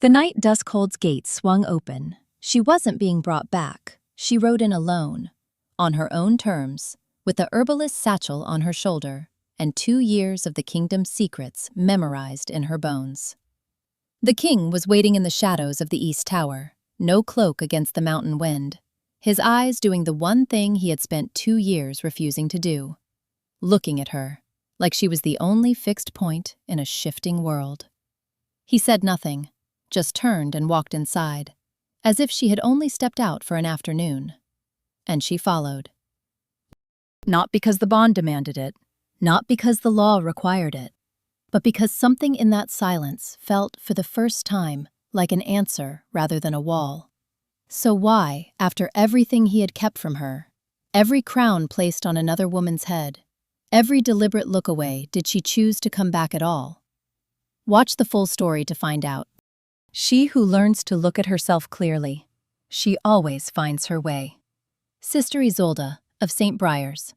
The night Duskhold's gate swung open. She wasn't being brought back. She rode in alone, on her own terms, with the herbalist's satchel on her shoulder and 2 years of the kingdom's secrets memorized in her bones. The king was waiting in the shadows of the East Tower, no cloak against the mountain wind, his eyes doing the one thing he had spent 2 years refusing to do, looking at her, like she was the only fixed point in a shifting world. He said nothing, just turned and walked inside, as if she had only stepped out for an afternoon. And she followed. Not because the bond demanded it, not because the law required it, but because something in that silence felt for the first time like an answer rather than a wall. So why, after everything he had kept from her, every crown placed on another woman's head, every deliberate look away, did she choose to come back at all? Watch the full story to find out. She who learns to look at herself clearly, she always finds her way. Sister Isolde of St. Briar's.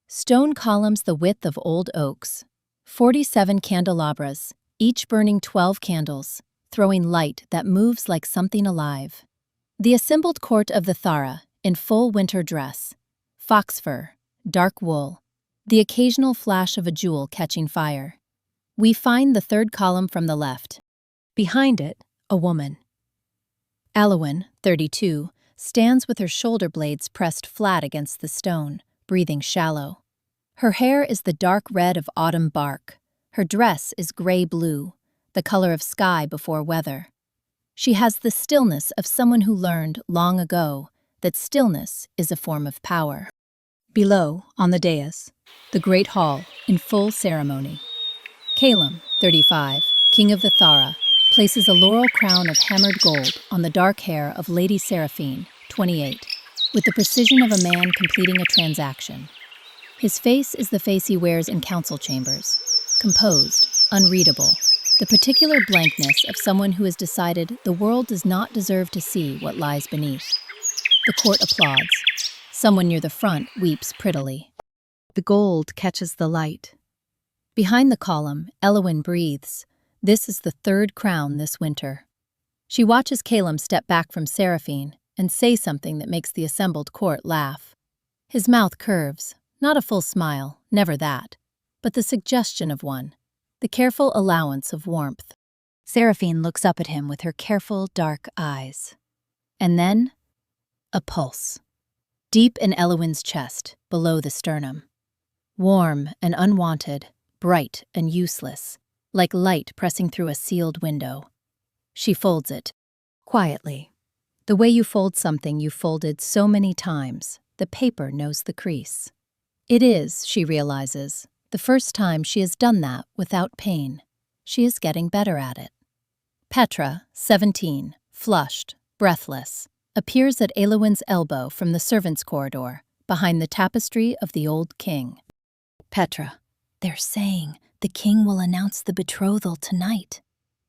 Stone columns the width of old oaks. 47 candelabras, each burning 12 candles, throwing light that moves like something alive. The assembled court of the Thara, in full winter dress. Fox fur, dark wool, the occasional flash of a jewel catching fire. We find the third column from the left. Behind it, a woman. Alwyn, 32, stands with her shoulder blades pressed flat against the stone, breathing shallow. Her hair is the dark red of autumn bark. Her dress is gray-blue, the color of sky before weather. She has the stillness of someone who learned long ago that stillness is a form of power. Below, on the dais, the great hall, in full ceremony. Calum, 35, king of the Thara, places a laurel crown of hammered gold on the dark hair of Lady Seraphine, 28, with the precision of a man completing a transaction. His face is the face he wears in council chambers, composed, unreadable, the particular blankness of someone who has decided the world does not deserve to see what lies beneath. The court applauds. Someone near the front weeps prettily. The gold catches the light. Behind the column, Elowyn breathes. This is the third crown this winter. She watches Calum step back from Seraphine and say something that makes the assembled court laugh. His mouth curves, not a full smile, never that, but the suggestion of one, the careful allowance of warmth. Seraphine looks up at him with her careful, dark eyes. And then, a pulse. Deep in Elowyn's chest, below the sternum. Warm and unwanted, bright and useless, like light pressing through a sealed window. She folds it, quietly. The way you fold something you folded so many times, the paper knows the crease. It is, she realizes, the first time she has done that without pain. She is getting better at it. Petra, 17, flushed, breathless, appears at Elowyn's elbow from the servants' corridor, behind the tapestry of the old king. Petra, they're saying the king will announce the betrothal tonight.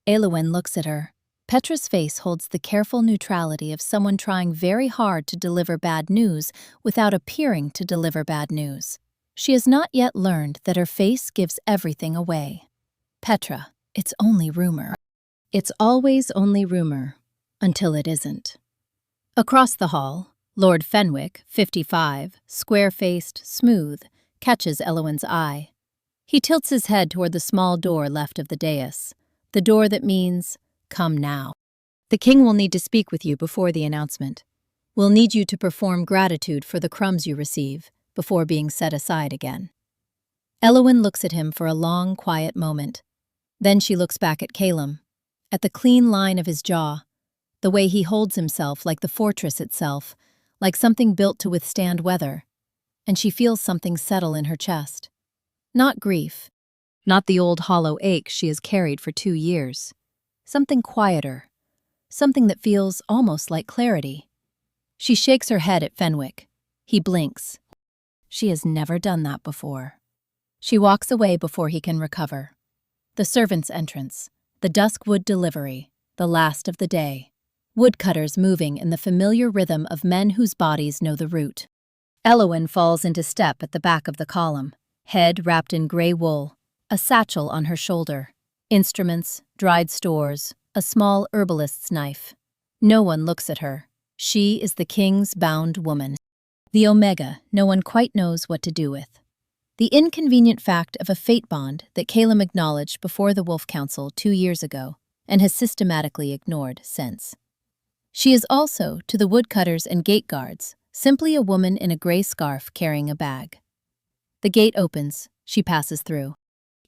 Elowyn looks at her. Petra's face holds the careful neutrality of someone trying very hard to deliver bad news without appearing to deliver bad news. She has not yet learned that her face gives everything away. Petra, it's only rumor. It's always only rumor, until it isn't. Across the hall, Lord Fenwick, 55, square-faced, smooth, catches Elowyn's eye. He tilts his head toward the small door left of the dais, the door that means, come now. The king will need to speak with you before the announcement. We'll need you to perform gratitude for the crumbs you receive before being set aside again. Elowyn looks at him for a long, quiet moment. Then she looks back at Calum, at the clean line of his jaw, the way he holds himself like the fortress itself, like something built to withstand weather, and she feels something settle in her chest. Not grief, not the old hollow ache she has carried for 2 years. Something quieter, something that feels almost like clarity. She shakes her head at Fenwick. He blinks. She has never done that before. She walks away before he can recover. The servants' entrance, the duskwood delivery, the last of the day. Woodcutters moving in the familiar rhythm of men whose bodies know the route. Elowyn falls into step at the back of the column, head wrapped in gray wool, a satchel on her shoulder. Instruments, dried stores, a small herbalist's knife. No one looks at her. She is the king's bound woman. The Omega no one quite knows what to do with. The inconvenient fact of a fate bond that Calum acknowledged before the Wolf Council 2 years ago and has systematically ignored since. She is also, to the woodcutters and gate guards, simply a woman in a gray scarf carrying a bag. The gate opens, she passes through.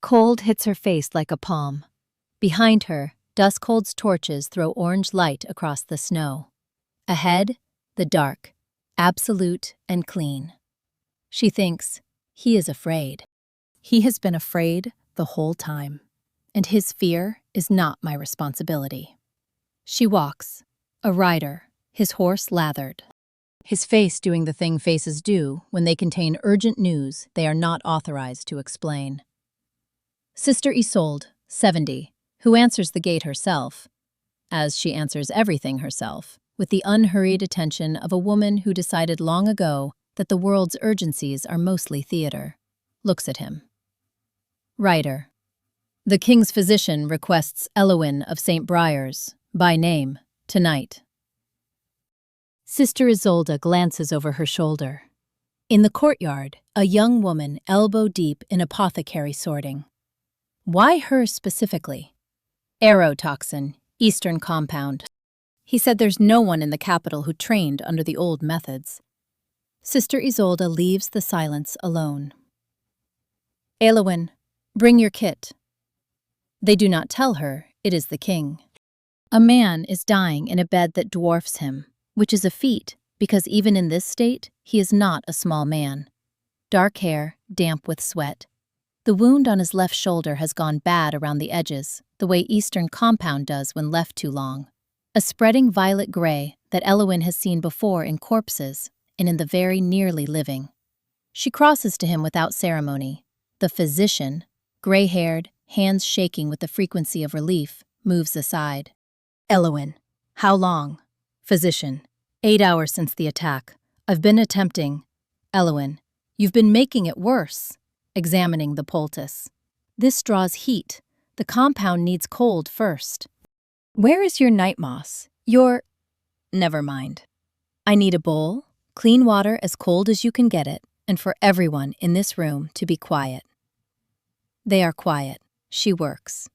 Cold hits her face like a palm. Behind her, Duskhold's torches throw orange light across the snow. Ahead, the dark, absolute and clean. She thinks, he is afraid. He has been afraid the whole time, and his fear is not my responsibility. She walks, a rider, his horse lathered. His face doing the thing faces do when they contain urgent news they are not authorized to explain. Sister Isolde, 70, who answers the gate herself, as she answers everything herself, with the unhurried attention of a woman who decided long ago that the world's urgencies are mostly theater, looks at him. Writer. The king's physician requests Elowin of St. Briar's, by name, tonight. Sister Isolde glances over her shoulder. In the courtyard, a young woman elbow-deep in apothecary sorting. Why her specifically? Aerotoxin, Eastern compound. He said there's no one in the capital who trained under the old methods. Sister Isolde leaves the silence alone. Elowin, bring your kit. They do not tell her it is the king. A man is dying in a bed that dwarfs him, which is a feat because even in this state, he is not a small man. Dark hair, damp with sweat. The wound on his left shoulder has gone bad around the edges, the way Eastern compound does when left too long. A spreading violet gray that Elowin has seen before in corpses and in the very nearly living. She crosses to him without ceremony. The physician, gray-haired, hands shaking with the frequency of relief, moves aside. Elowin, how long? Physician, 8 hours since the attack. I've been attempting. Elowin, you've been making it worse. Examining the poultice. This draws heat. The compound needs cold first. Where is your night moss? Never mind. I need a bowl, clean water as cold as you can get it, and for everyone in this room to be quiet. They are quiet. She works.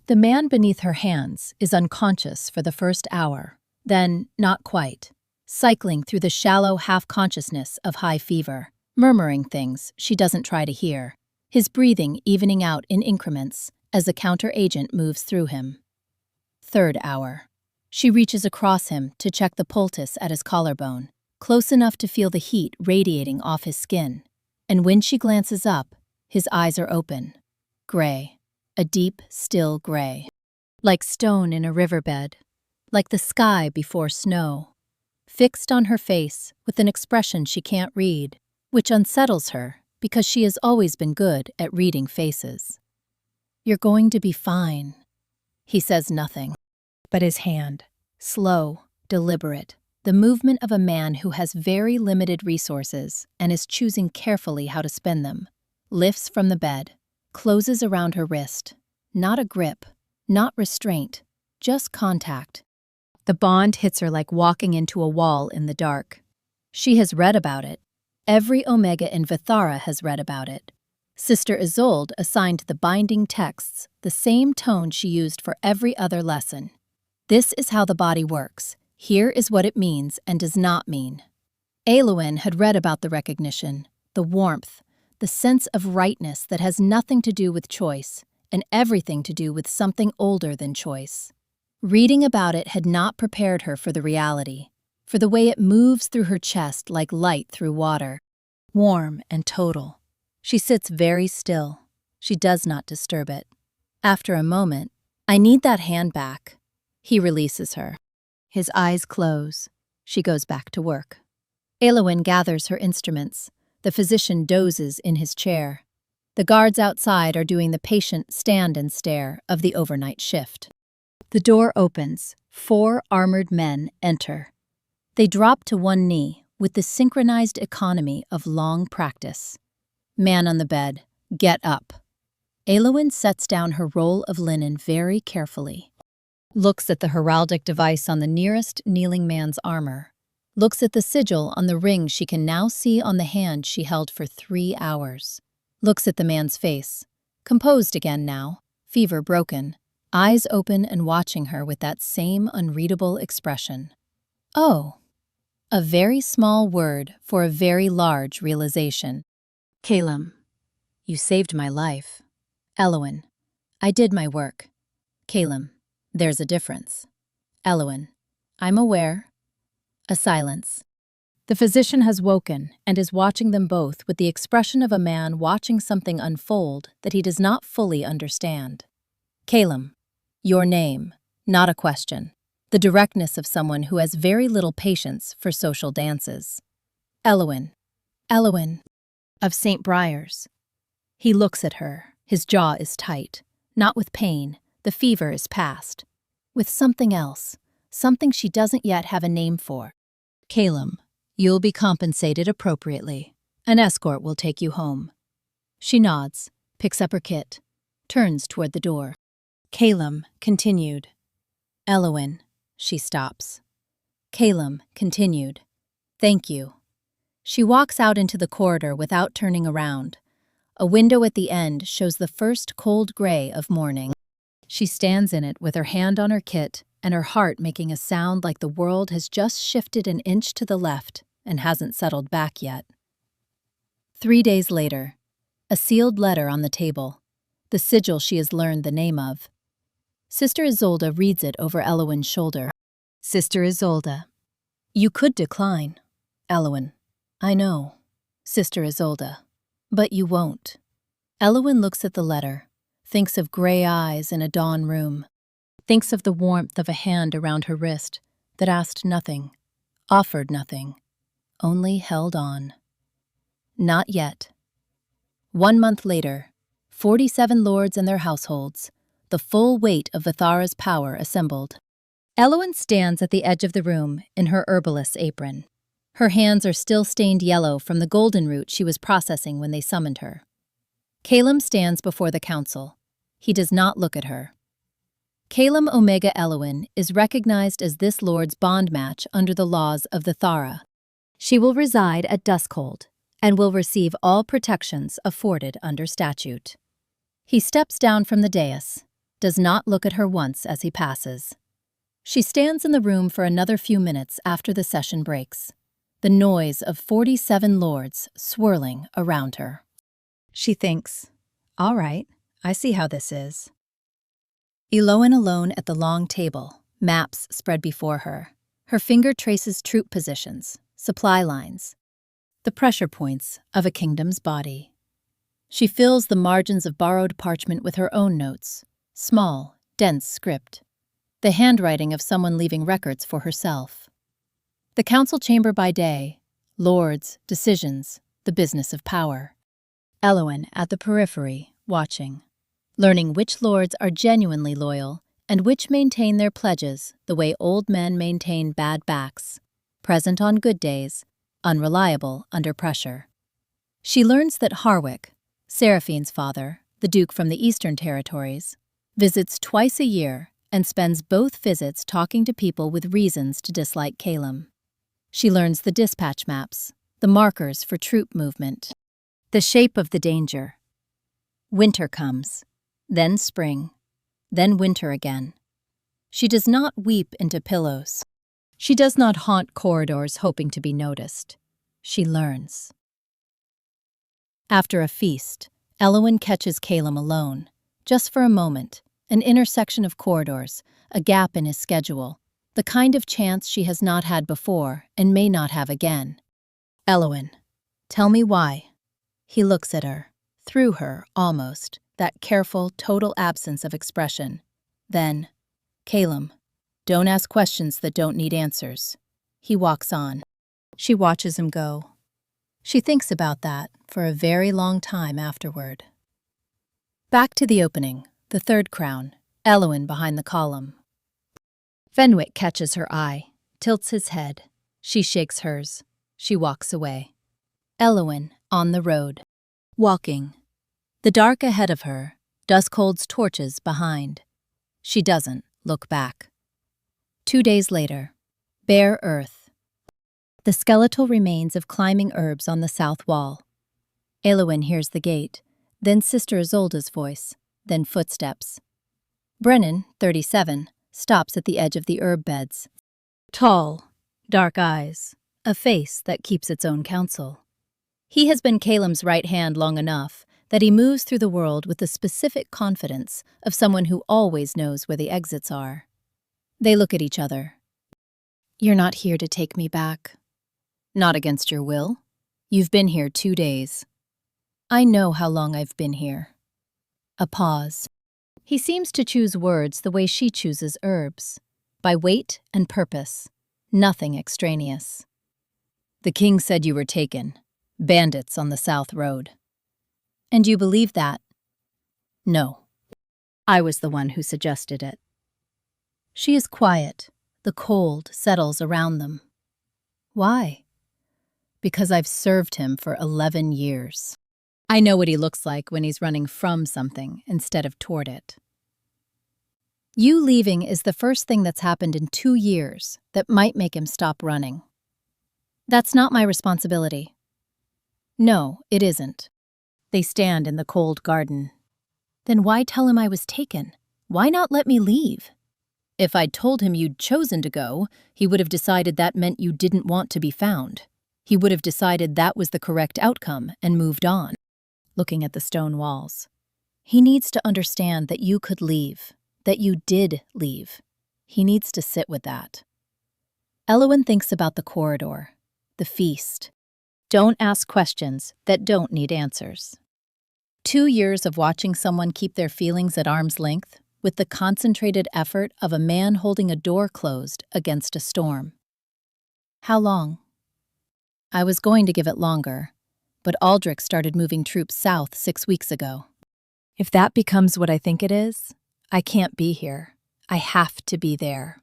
The man beneath her hands is unconscious for the first hour, then not quite, cycling through the shallow half-consciousness of high fever, murmuring things she doesn't try to hear, his breathing evening out in increments as the counter-agent moves through him. Third hour. She reaches across him to check the poultice at his collarbone, close enough to feel the heat radiating off his skin, and when she glances up, his eyes are open. Gray. A deep, still gray. Like stone in a riverbed. Like the sky before snow. Fixed on her face with an expression she can't read, which unsettles her because she has always been good at reading faces. You're going to be fine. He says nothing. But his hand, slow, deliberate, the movement of a man who has very limited resources and is choosing carefully how to spend them, lifts from the bed, closes around her wrist. Not a grip, not restraint, just contact. The bond hits her like walking into a wall in the dark. She has read about it. Every Omega in Vithara has read about it. Sister Isolde assigned the binding texts the same tone she used for every other lesson. This is how the body works. Here is what it means and does not mean. Elowin had read about the recognition, the warmth, the sense of rightness that has nothing to do with choice and everything to do with something older than choice. Reading about it had not prepared her for the reality, for the way it moves through her chest like light through water. Warm and total. She sits very still. She does not disturb it. After a moment, I need that hand back. He releases her. His eyes close. She goes back to work. Elowin gathers her instruments. The physician dozes in his chair. The guards outside are doing the patient stand and stare of the overnight shift. The door opens. 4 armored men enter. They drop to one knee with the synchronized economy of long practice. Man on the bed, get up. Elowin sets down her roll of linen very carefully. looks at the heraldic device on the nearest kneeling man's armor, looks at the sigil on the ring she can now see on the hand she held for 3 hours, looks at the man's face, composed again now, fever broken, eyes open and watching her with that same unreadable expression. Oh, a very small word for a very large realization. Calum, you saved my life. Elowin, I did my work. Calum, there's a difference. Elowin, I'm aware. A silence. The physician has woken and is watching them both with the expression of a man watching something unfold that he does not fully understand. Calum, your name, not a question. The directness of someone who has very little patience for social dances. Elowin, of St. Briar's. He looks at her, his jaw is tight, not with pain, the fever is past. With something else, something she doesn't yet have a name for. Calum, you'll be compensated appropriately. An escort will take you home. She nods, picks up her kit, turns toward the door. Calum continued. Elowin, she stops. Calum continued. Thank you. She walks out into the corridor without turning around. A window at the end shows the first cold gray of morning. She stands in it with her hand on her kit and her heart making a sound like the world has just shifted an inch to the left and hasn't settled back yet. 3 days later, a sealed letter on the table, the sigil she has learned the name of. Sister Isolde reads it over Elowin's shoulder. Sister Isolde. You could decline. Elowin. I know. Sister Isolde. But you won't. Elowin looks at the letter, thinks of gray eyes in a dawn room, thinks of the warmth of a hand around her wrist that asked nothing, offered nothing, only held on. Not yet. 1 month later, 47 lords and their households, the full weight of Vithara's power assembled. Elowin stands at the edge of the room in her herbalist's apron. Her hands are still stained yellow from the golden root she was processing when they summoned her. Calum stands before the council. He does not look at her. Calum Omega Elowin is recognized as this lord's bond match under the laws of Vithara. She will reside at Duskhold and will receive all protections afforded under statute. He steps down from the dais, does not look at her once as he passes. She stands in the room for another few minutes after the session breaks, the noise of 47 lords swirling around her. She thinks, all right, I see how this is. Elowin alone at the long table, maps spread before her. Her finger traces troop positions, supply lines, the pressure points of a kingdom's body. She fills the margins of borrowed parchment with her own notes, small, dense script, the handwriting of someone leaving records for herself. The council chamber by day, lords, decisions, the business of power. Elowin at the periphery, watching, learning which lords are genuinely loyal and which maintain their pledges the way old men maintain bad backs, present on good days, unreliable under pressure. She learns that Harwick, Seraphine's father, the Duke from the Eastern Territories, visits twice a year and spends both visits talking to people with reasons to dislike Calum. She learns the dispatch maps, the markers for troop movement, the shape of the danger. Winter comes, then spring, then winter again. She does not weep into pillows. She does not haunt corridors hoping to be noticed. She learns. After a feast, Elowin catches Calum alone, just for a moment, an intersection of corridors, a gap in his schedule, the kind of chance she has not had before and may not have again. Elowin, tell me why. He looks at her, through her, almost, that careful, total absence of expression. Then, Calum, don't ask questions that don't need answers. He walks on. She watches him go. She thinks about that for a very long time afterward. Back to the opening, the third crown, Elowin behind the column. Fenwick catches her eye, tilts his head. She shakes hers. She walks away. Elowin on the road. Walking. The dark ahead of her, Duskhold's torches behind. She doesn't look back. 2 days later. Bare earth. The skeletal remains of climbing herbs on the south wall. Elwyn hears the gate, then Sister Isolde's voice, then footsteps. Brennan, 37, stops at the edge of the herb beds. Tall, dark eyes, a face that keeps its own counsel. He has been Calem's right hand long enough that he moves through the world with the specific confidence of someone who always knows where the exits are. They look at each other. You're not here to take me back. Not against your will. You've been here 2 days. I know how long I've been here. A pause. He seems to choose words the way she chooses herbs, by weight and purpose, nothing extraneous. The king said you were taken, bandits on the South Road. And you believe that? No. I was the one who suggested it. She is quiet. The cold settles around them. Why? Because I've served him for 11 years. I know what he looks like when he's running from something instead of toward it. You leaving is the first thing that's happened in 2 years that might make him stop running. That's not my responsibility. No, it isn't. They stand in the cold garden. Then why tell him I was taken? Why not let me leave? If I'd told him you'd chosen to go, he would have decided that meant you didn't want to be found. He would have decided that was the correct outcome and moved on. Looking at the stone walls. He needs to understand that you could leave, that you did leave. He needs to sit with that. Elwyn thinks about the corridor, the feast. Don't ask questions that don't need answers. 2 years of watching someone keep their feelings at arm's length with the concentrated effort of a man holding a door closed against a storm. How long? I was going to give it longer, but Aldrich started moving troops south 6 weeks ago. If that becomes what I think it is, I can't be here. I have to be there.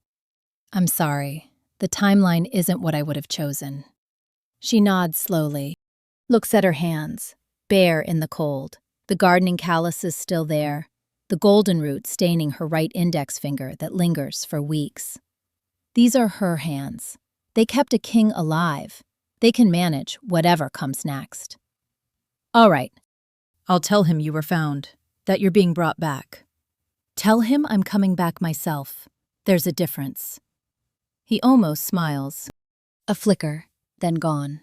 I'm sorry. The timeline isn't what I would have chosen. She nods slowly, looks at her hands, bare in the cold, the gardening calluses still there, the golden root staining her right index finger that lingers for weeks. These are her hands. They kept a king alive. They can manage whatever comes next. All right. I'll tell him you were found, that you're being brought back. Tell him I'm coming back myself. There's a difference. He almost smiles. A flicker, then gone.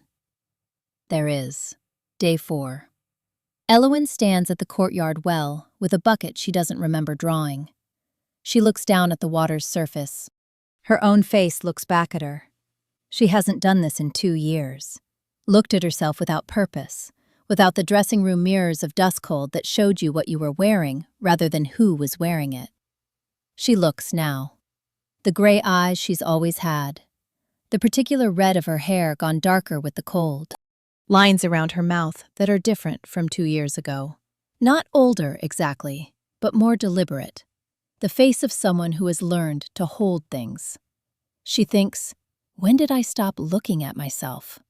There is. Day 4. Elwyn stands at the courtyard well with a bucket she doesn't remember drawing. She looks down at the water's surface. Her own face looks back at her. She hasn't done this in 2 years. Looked at herself without purpose, without the dressing room mirrors of dust cold that showed you what you were wearing rather than who was wearing it. She looks now. The gray eyes she's always had. The particular red of her hair gone darker with the cold. Lines around her mouth that are different from 2 years ago. Not older exactly, but more deliberate. The face of someone who has learned to hold things. She thinks, when did I stop looking at myself?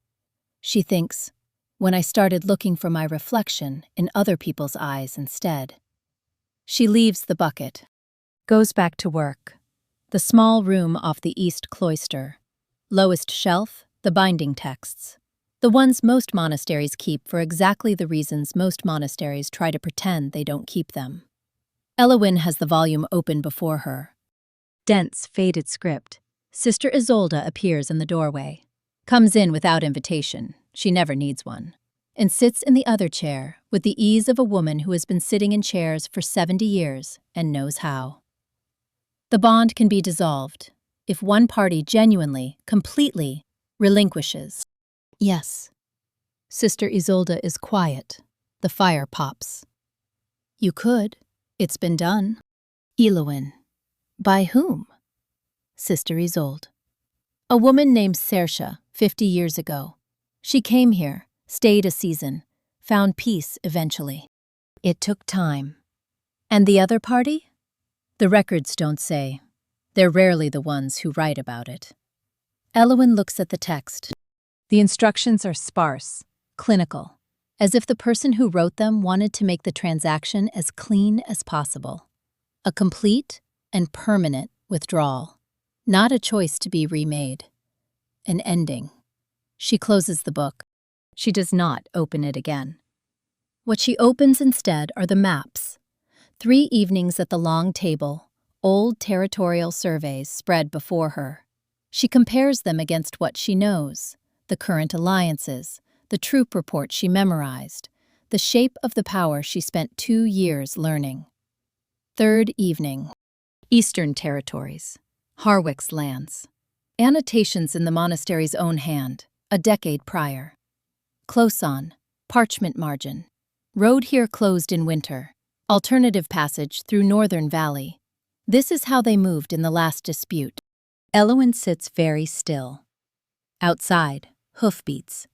She thinks, when I started looking for my reflection in other people's eyes instead. She leaves the bucket, goes back to work. The small room off the east cloister. Lowest shelf, the binding texts. The ones most monasteries keep for exactly the reasons most monasteries try to pretend they don't keep them. Elwyn has the volume open before her. Dense, faded script. Sister Isolde appears in the doorway. Comes in without invitation. She never needs one. And sits in the other chair with the ease of a woman who has been sitting in chairs for 70 years and knows how. The bond can be dissolved if one party genuinely, completely, relinquishes. Yes. Sister Isolde is quiet. The fire pops. You could. It's been done. Elwyn. By whom? Sister Isolde. A woman named Saoirse, 50 years ago. She came here, stayed a season, found peace eventually. It took time. And the other party? The records don't say. They're rarely the ones who write about it. Elwyn looks at the text. The instructions are sparse, clinical, as if the person who wrote them wanted to make the transaction as clean as possible. A complete and permanent withdrawal. Not a choice to be remade. An ending. She closes the book. She does not open it again. What she opens instead are the maps. 3 evenings at the long table, old territorial surveys spread before her. She compares them against what she knows, the current alliances, the troop report she memorized, the shape of the power she spent 2 years learning. 3rd evening. Eastern Territories. Harwick's lands. Annotations in the monastery's own hand, a decade prior. Close on. Parchment margin. Road here closed in winter. Alternative passage through Northern Valley. This is how they moved in the last dispute. Elowin sits very still. Outside, hoofbeats.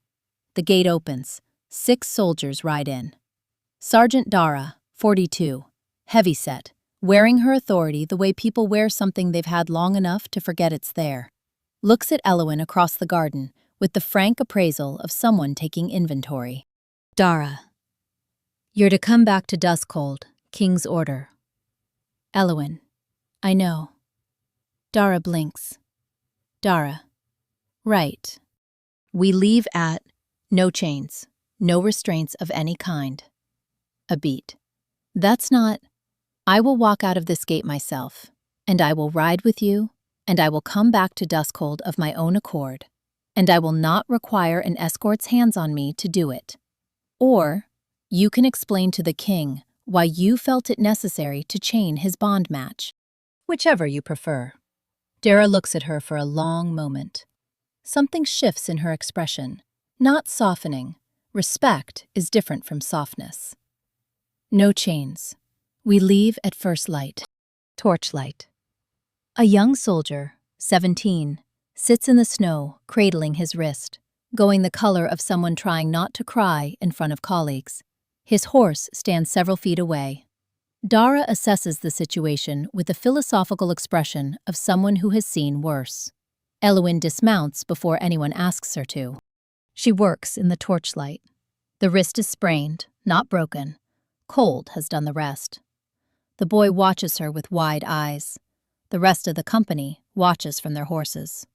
The gate opens. 6 soldiers ride in. Sergeant Dara, 42, heavyset, wearing her authority the way people wear something they've had long enough to forget it's there. Looks at Elowin across the garden with the frank appraisal of someone taking inventory. Dara. You're to come back to Duskhold, King's order. Elowin. I know. Dara blinks. Dara. Right. We leave at no chains, no restraints of any kind. A beat. That's not. I will walk out of this gate myself, and I will ride with you, and I will come back to Duskhold of my own accord, and I will not require an escort's hands on me to do it. Or, you can explain to the king why you felt it necessary to chain his bond match. Whichever you prefer. Dara looks at her for a long moment. Something shifts in her expression, not softening. Respect is different from softness. No chains. We leave at first light. Torchlight. A young soldier, 17, sits in the snow, cradling his wrist, going the color of someone trying not to cry in front of colleagues. His horse stands several feet away. Dara assesses the situation with the philosophical expression of someone who has seen worse. Elowin dismounts before anyone asks her to. She works in the torchlight. The wrist is sprained, not broken. Cold has done the rest. The boy watches her with wide eyes. The rest of the company watches from their horses.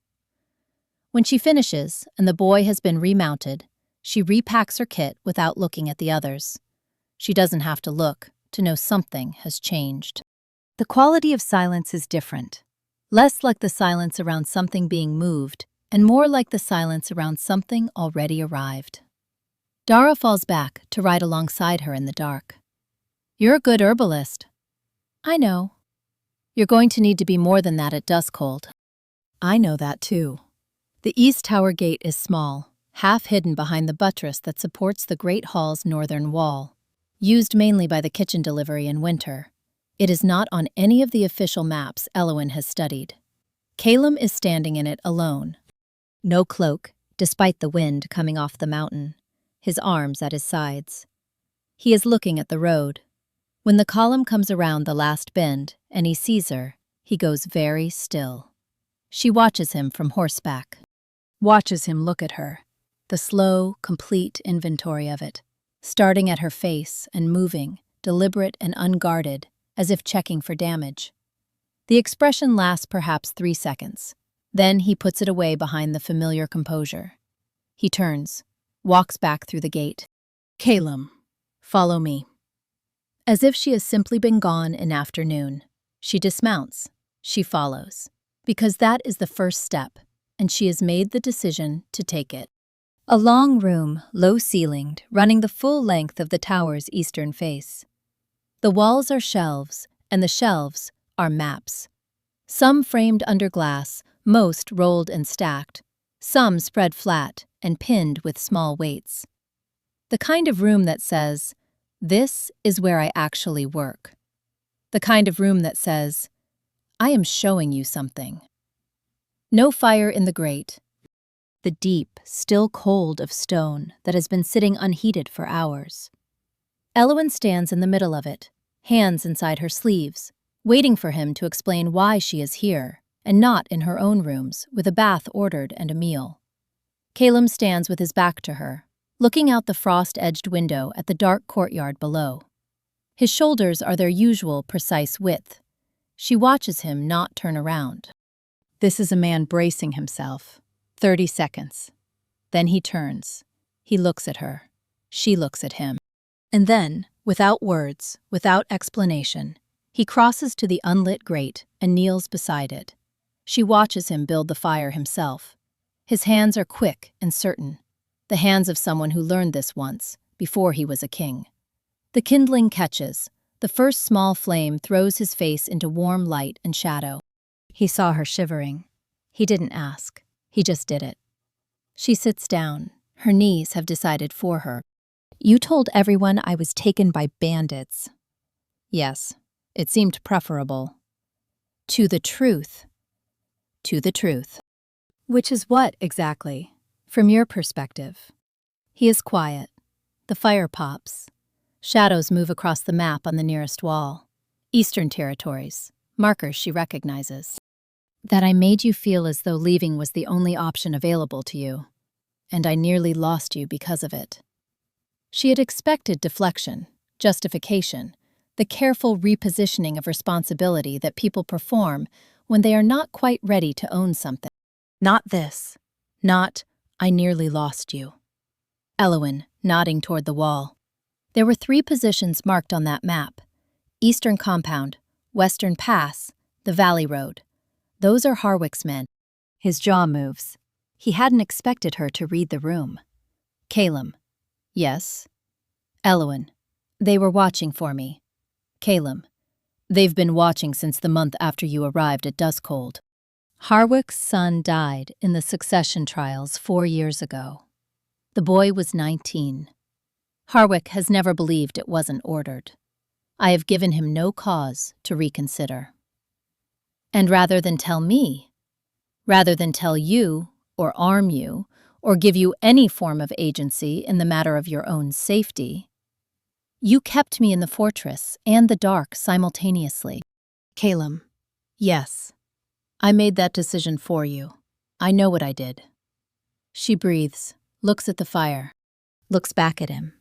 When she finishes and the boy has been remounted, she repacks her kit without looking at the others. She doesn't have to look to know something has changed. The quality of silence is different. Less like the silence around something being moved, and more like the silence around something already arrived. Dara falls back to ride alongside her in the dark. You're a good herbalist. I know. You're going to need to be more than that at Duskhold. I know that too. The East Tower gate is small, half hidden behind the buttress that supports the Great Hall's northern wall. Used mainly by the kitchen delivery in winter. It is not on any of the official maps Elowin has studied. Calum is standing in it alone. No cloak, despite the wind coming off the mountain, his arms at his sides. He is looking at the road. When the column comes around the last bend and he sees her, he goes very still. She watches him from horseback. Watches him look at her, the slow, complete inventory of it, starting at her face and moving, deliberate and unguarded, as if checking for damage. The expression lasts perhaps 3 seconds. Then he puts it away behind the familiar composure. He turns, walks back through the gate. Calum, follow me. As if she has simply been gone an afternoon, she dismounts. She follows. Because that is the first step, and she has made the decision to take it. A long room, low-ceilinged, running the full length of the tower's eastern face. The walls are shelves, and the shelves are maps. Some framed under glass, most rolled and stacked, some spread flat and pinned with small weights. The kind of room that says, "This is where I actually work." The kind of room that says, "I am showing you something." No fire in the grate. The deep, still cold of stone that has been sitting unheated for hours. Elowin stands in the middle of it, hands inside her sleeves, waiting for him to explain why she is here, and not in her own rooms, with a bath ordered and a meal. Calum stands with his back to her, looking out the frost-edged window at the dark courtyard below. His shoulders are their usual precise width. She watches him not turn around. This is a man bracing himself. 30 seconds. Then he turns. He looks at her. She looks at him. And then, without words, without explanation, he crosses to the unlit grate and kneels beside it. She watches him build the fire himself. His hands are quick and certain, the hands of someone who learned this once, before he was a king. The kindling catches. The first small flame throws his face into warm light and shadow. He saw her shivering. He didn't ask. He just did it. She sits down. Her knees have decided for her. You told everyone I was taken by bandits. Yes, it seemed preferable. To the truth. To the truth. Which is what, exactly, from your perspective? He is quiet. The fire pops. Shadows move across the map on the nearest wall. Eastern territories, markers she recognizes. That I made you feel as though leaving was the only option available to you, and I nearly lost you because of it. She had expected deflection, justification, the careful repositioning of responsibility that people perform when they are not quite ready to own something. Not this. Not, I nearly lost you. Elowin, nodding toward the wall. There were 3 positions marked on that map. Eastern Compound, Western Pass, the Valley Road. Those are Harwick's men. His jaw moves. He hadn't expected her to read the room. Calum. Yes. Elowin. They were watching for me. Calum. They've been watching since the month after you arrived at Duskhold. Harwick's son died in the succession trials 4 years ago. The boy was 19. Harwick has never believed it wasn't ordered. I have given him no cause to reconsider. And rather than tell me, rather than tell you, or arm you, or give you any form of agency in the matter of your own safety, you kept me in the fortress and the dark simultaneously. Calum. Yes. I made that decision for you. I know what I did. She breathes, looks at the fire, looks back at him.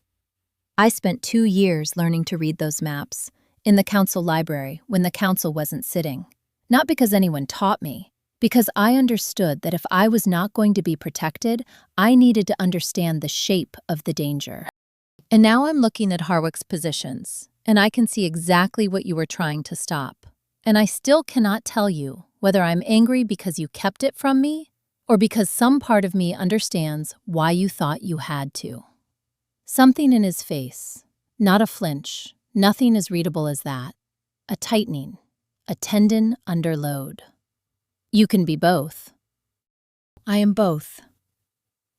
I spent 2 years learning to read those maps, in the council library when the council wasn't sitting. Not because anyone taught me, because I understood that if I was not going to be protected, I needed to understand the shape of the danger. And now I'm looking at Harwick's positions, and I can see exactly what you were trying to stop. And I still cannot tell you whether I'm angry because you kept it from me, or because some part of me understands why you thought you had to. Something in his face, not a flinch, nothing as readable as that. A tightening. A tendon under load. You can be both. I am both.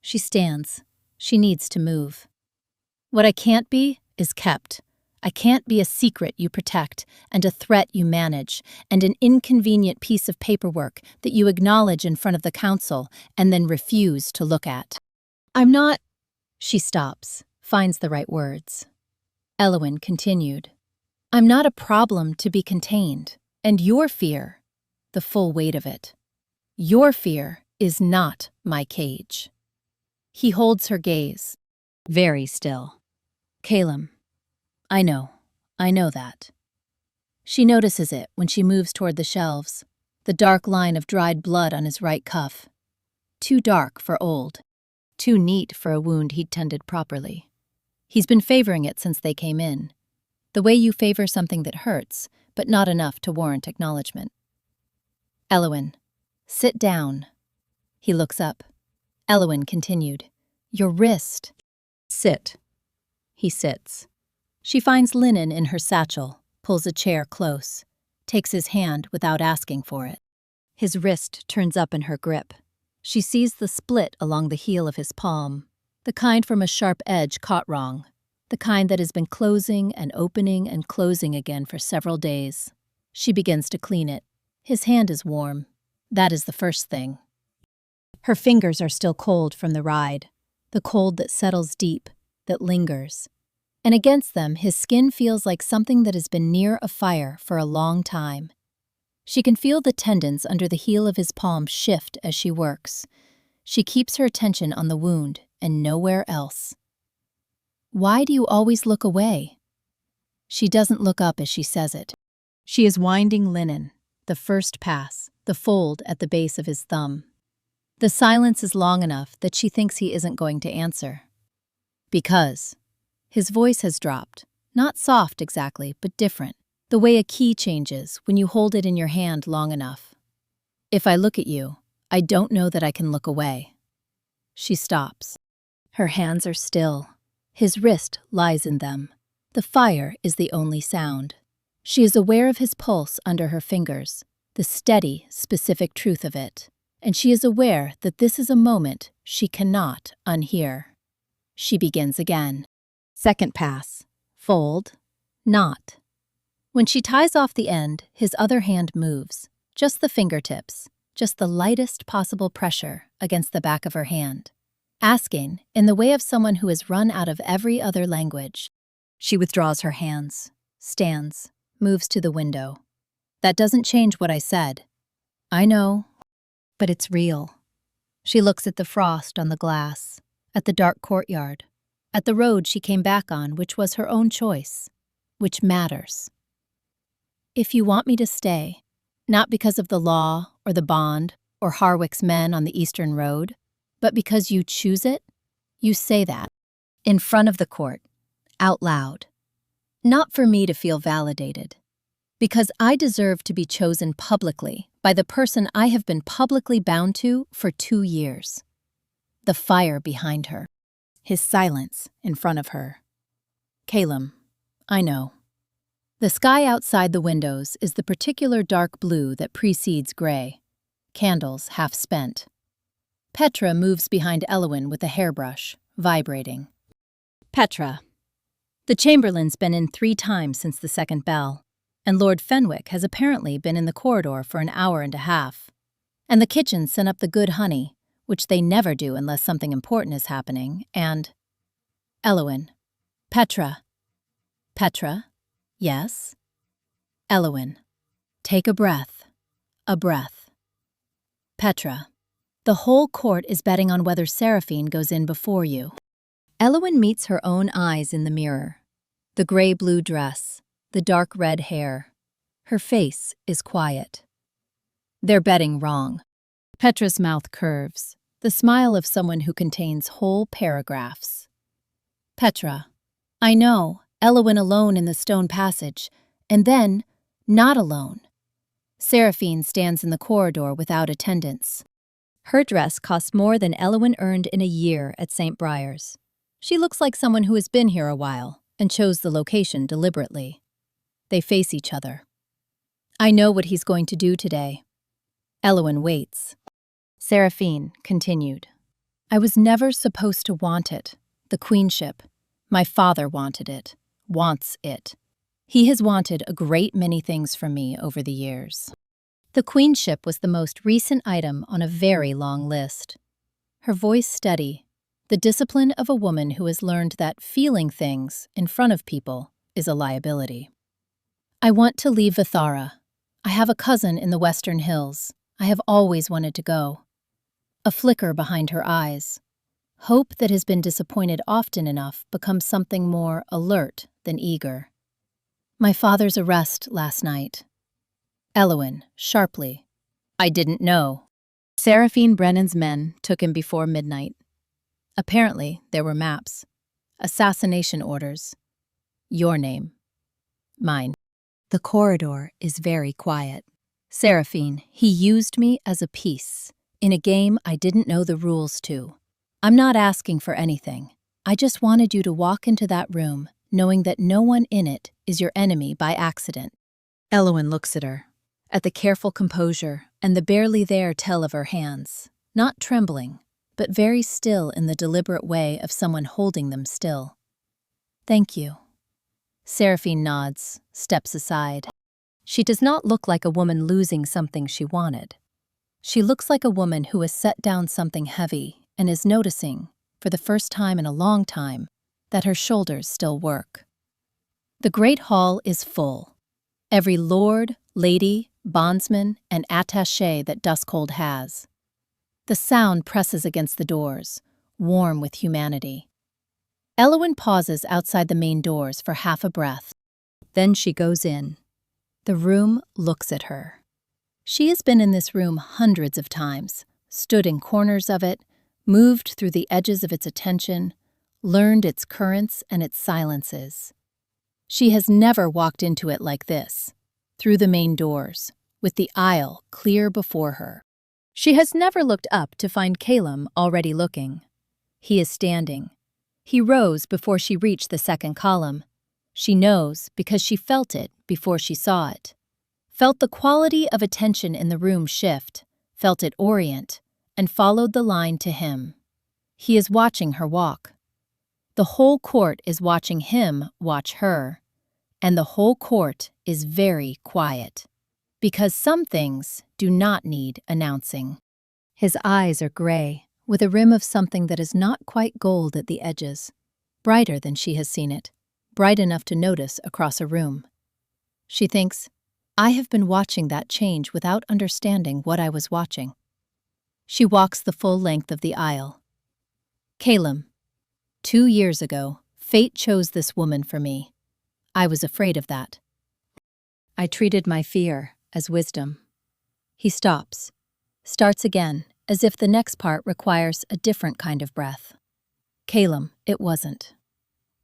She stands. She needs to move. What I can't be is kept. I can't be a secret you protect and a threat you manage and an inconvenient piece of paperwork that you acknowledge in front of the council and then refuse to look at. I'm not... She stops, finds the right words. Elowin continued. I'm not a problem to be contained. And your fear, the full weight of it, your fear is not my cage. He holds her gaze, very still. Calum, I know that. She notices it when she moves toward the shelves, the dark line of dried blood on his right cuff. Too dark for old, too neat for a wound he'd tended properly. He's been favoring it since they came in. The way you favor something that hurts, but not enough to warrant acknowledgement. Elowin, sit down. He looks up. Elowin continued. Your wrist. Sit. He sits. She finds linen in her satchel, pulls a chair close, takes his hand without asking for it. His wrist turns up in her grip. She sees the split along the heel of his palm, the kind from a sharp edge caught wrong. The kind that has been closing and closing again for several days. She begins to clean it. His hand is warm. That is the first thing. Her fingers are still cold from the ride, the cold that settles deep, that lingers. And against them, his skin feels like something that has been near a fire for a long time. She can feel the tendons under the heel of his palm shift as she works. She keeps her attention on the wound and nowhere else. Why do you always look away? She doesn't look up as she says it. She is winding linen. The first pass, the fold at the base of his thumb. The silence is long enough that she thinks he isn't going to answer. Because his voice has dropped. Not soft exactly, but different. The way a key changes when you hold it in your hand long enough. If I look at you, I don't know that I can look away. She stops. Her hands are still. His wrist lies in them. The fire is the only sound. She is aware of his pulse under her fingers, the steady, specific truth of it. And she is aware that this is a moment she cannot unhear. She begins again. Second pass. Fold. Knot. When she ties off the end, his other hand moves. Just the fingertips. Just the lightest possible pressure against the back of her hand. Asking, in the way of someone who has run out of every other language. She withdraws her hands, stands, moves to the window. That doesn't change what I said. I know, but it's real. She looks at the frost on the glass, at the dark courtyard, at the road she came back on, which was her own choice, which matters. If you want me to stay, not because of the law or the bond or Harwick's men on the Eastern Road, but because you choose it, you say that, in front of the court, out loud. Not for me to feel validated, because I deserve to be chosen publicly by the person I have been publicly bound to for 2 years. The fire behind her. His silence in front of her. Calum, I know. The sky outside the windows is the particular dark blue that precedes gray. Candles half spent. Petra moves behind Elwyn with a hairbrush, vibrating. Petra. The Chamberlain's been in 3 times since the second bell, and Lord Fenwick has apparently been in the corridor for an hour and a half. And the kitchen sent up the good honey, which they never do unless something important is happening, and… Elwyn. Petra. Petra. Yes? Elwyn. Take a breath. A breath. Petra. The whole court is betting on whether Seraphine goes in before you. Elwyn meets her own eyes in the mirror. The gray-blue dress, the dark red hair. Her face is quiet. They're betting wrong. Petra's mouth curves, the smile of someone who contains whole paragraphs. Petra. I know, Elwyn alone in the stone passage, and then, not alone. Seraphine stands in the corridor without attendants. Her dress costs more than Elwyn earned in a year at St. Briar's. She looks like someone who has been here a while and chose the location deliberately. They face each other. I know what he's going to do today. Elwyn waits. Seraphine continued. I was never supposed to want it, the queenship. My father wanted it, wants it. He has wanted a great many things from me over the years. The queenship was the most recent item on a very long list. Her voice steady, the discipline of a woman who has learned that feeling things in front of people is a liability. I want to leave Vithara. I have a cousin in the Western Hills. I have always wanted to go. A flicker behind her eyes. Hope that has been disappointed often enough becomes something more alert than eager. My father's arrest last night. Elwyn, sharply. I didn't know. Seraphine Brennan's men took him before midnight. Apparently, there were maps. Assassination orders. Your name. Mine. The corridor is very quiet. Seraphine, he used me as a piece, in a game I didn't know the rules to. I'm not asking for anything. I just wanted you to walk into that room, knowing that no one in it is your enemy by accident. Elwyn looks at her, at the careful composure and the barely there tell of her hands, not trembling, but very still in the deliberate way of someone holding them still. Thank you. Seraphine nods, steps aside. She does not look like a woman losing something she wanted. She looks like a woman who has set down something heavy and is noticing, for the first time in a long time, that her shoulders still work. The great hall is full. Every lord, lady, bondsman, and attaché that Duskhold has. The sound presses against the doors, warm with humanity. Elwyn pauses outside the main doors for half a breath. Then she goes in. The room looks at her. She has been in this room hundreds of times, stood in corners of it, moved through the edges of its attention, learned its currents and its silences. She has never walked into it like this, through the main doors, with the aisle clear before her. She has never looked up to find Calum already looking. He is standing. He rose before she reached the second column. She knows because she felt it before she saw it. Felt the quality of attention in the room shift, felt it orient, and followed the line to him. He is watching her walk. The whole court is watching him watch her, and the whole court is very quiet, because some things do not need announcing. His eyes are gray, with a rim of something that is not quite gold at the edges, brighter than she has seen it, bright enough to notice across a room. She thinks, I have been watching that change without understanding what I was watching. She walks the full length of the aisle. Calum, 2 years ago, fate chose this woman for me. I was afraid of that. I treated my fear as wisdom. He stops, starts again, as if the next part requires a different kind of breath. Calum, it wasn't.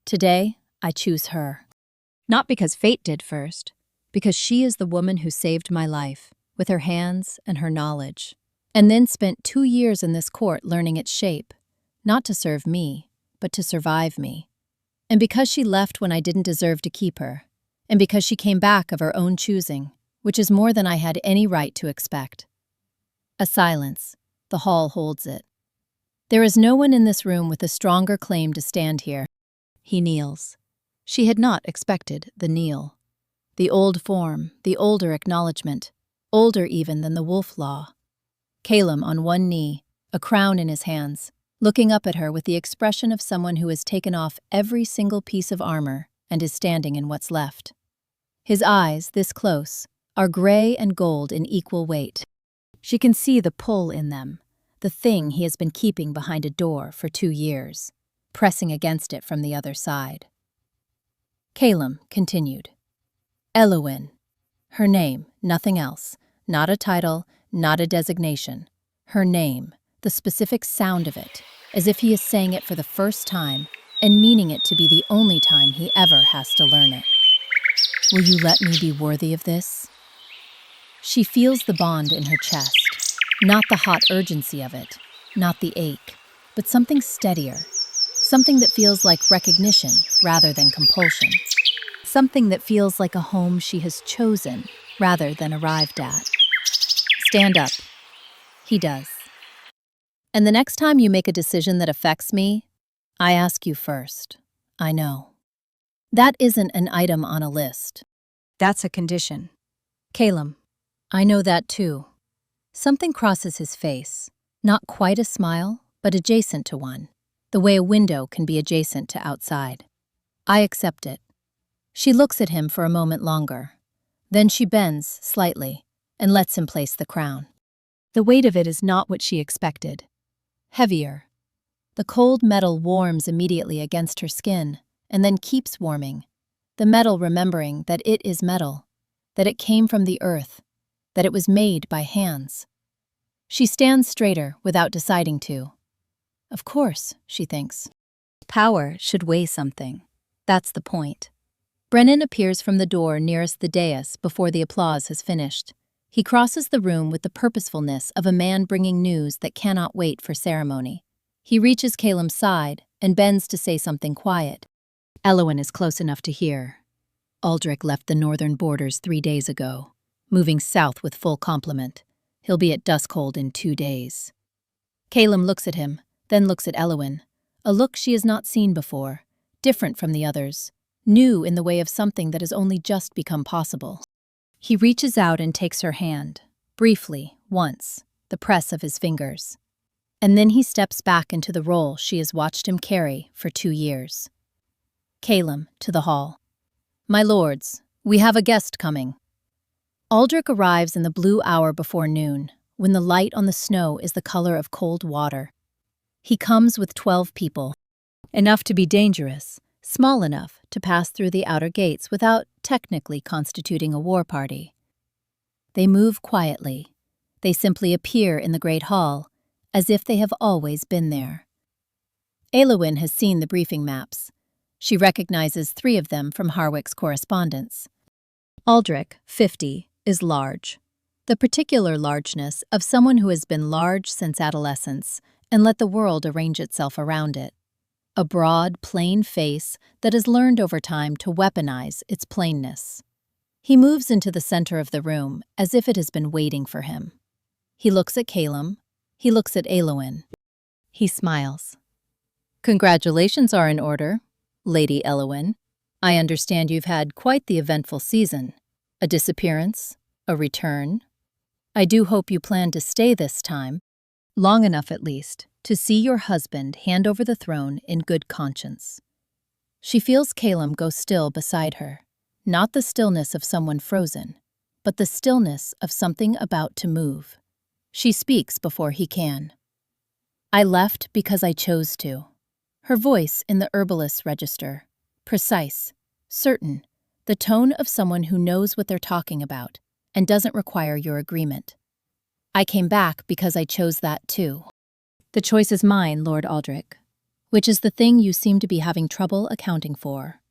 Today, I choose her. Not because fate did first, because she is the woman who saved my life, with her hands and her knowledge, and then spent 2 years in this court learning its shape, not to serve me, but to survive me. And because she left when I didn't deserve to keep her, and because she came back of her own choosing, which is more than I had any right to expect. A silence. The hall holds it. There is no one in this room with a stronger claim to stand here. He kneels. She had not expected the kneel. The old form, the older acknowledgement, older even than the wolf law. Calum on one knee, a crown in his hands, looking up at her with the expression of someone who has taken off every single piece of armor and is standing in what's left. His eyes, this close, are gray and gold in equal weight. She can see the pull in them, the thing he has been keeping behind a door for 2 years, pressing against it from the other side. Calum continued. Elowin. Her name, nothing else. Not a title, not a designation. Her name, the specific sound of it, as if he is saying it for the first time and meaning it to be the only time he ever has to learn it. Will you let me be worthy of this? She feels the bond in her chest, not the hot urgency of it, not the ache, but something steadier, something that feels like recognition rather than compulsion, something that feels like a home she has chosen rather than arrived at. Stand up. He does. And the next time you make a decision that affects me, I ask you first. I know. That isn't an item on a list. That's a condition. Calum, I know that too. Something crosses his face, not quite a smile, but adjacent to one, the way a window can be adjacent to outside. I accept it. She looks at him for a moment longer. Then she bends slightly and lets him place the crown. The weight of it is not what she expected. Heavier. The cold metal warms immediately against her skin and then keeps warming, the metal remembering that it is metal, that it came from the earth, that it was made by hands. She stands straighter without deciding to. Of course, she thinks. Power should weigh something. That's the point. Brennan appears from the door nearest the dais before the applause has finished. He crosses the room with the purposefulness of a man bringing news that cannot wait for ceremony. He reaches Calum's side and bends to say something quiet. Elowin is close enough to hear. Aldrich left the northern borders 3 days ago, moving south with full complement. He'll be at Duskhold in 2 days. Calum looks at him, then looks at Elowin, a look she has not seen before, different from the others, new in the way of something that has only just become possible. He reaches out and takes her hand, briefly, once, the press of his fingers. And then he steps back into the role she has watched him carry for 2 years. Calum, to the hall. My lords, we have a guest coming. Aldrich arrives in the blue hour before noon, when the light on the snow is the color of cold water. He comes with 12 people, enough to be dangerous, small enough to pass through the outer gates without technically constituting a war party. They move quietly. They simply appear in the great hall, as if they have always been there. Aelwyn has seen the briefing maps. She recognizes 3 of them from Harwick's correspondence. Aldrich, 50, is large. The particular largeness of someone who has been large since adolescence and let the world arrange itself around it. A broad, plain face that has learned over time to weaponize its plainness. He moves into the center of the room as if it has been waiting for him. He looks at Calum. He looks at Aelwyn. He smiles. Congratulations are in order, Lady Aelwyn. I understand you've had quite the eventful season. A disappearance, a return. I do hope you plan to stay this time, long enough at least, to see your husband hand over the throne in good conscience. She feels Calum go still beside her, not the stillness of someone frozen, but the stillness of something about to move. She speaks before he can. I left because I chose to. Her voice in the herbalist's register, precise, certain, the tone of someone who knows what they're talking about and doesn't require your agreement. I came back because I chose that too. The choice is mine, Lord Aldrich, which is the thing you seem to be having trouble accounting for.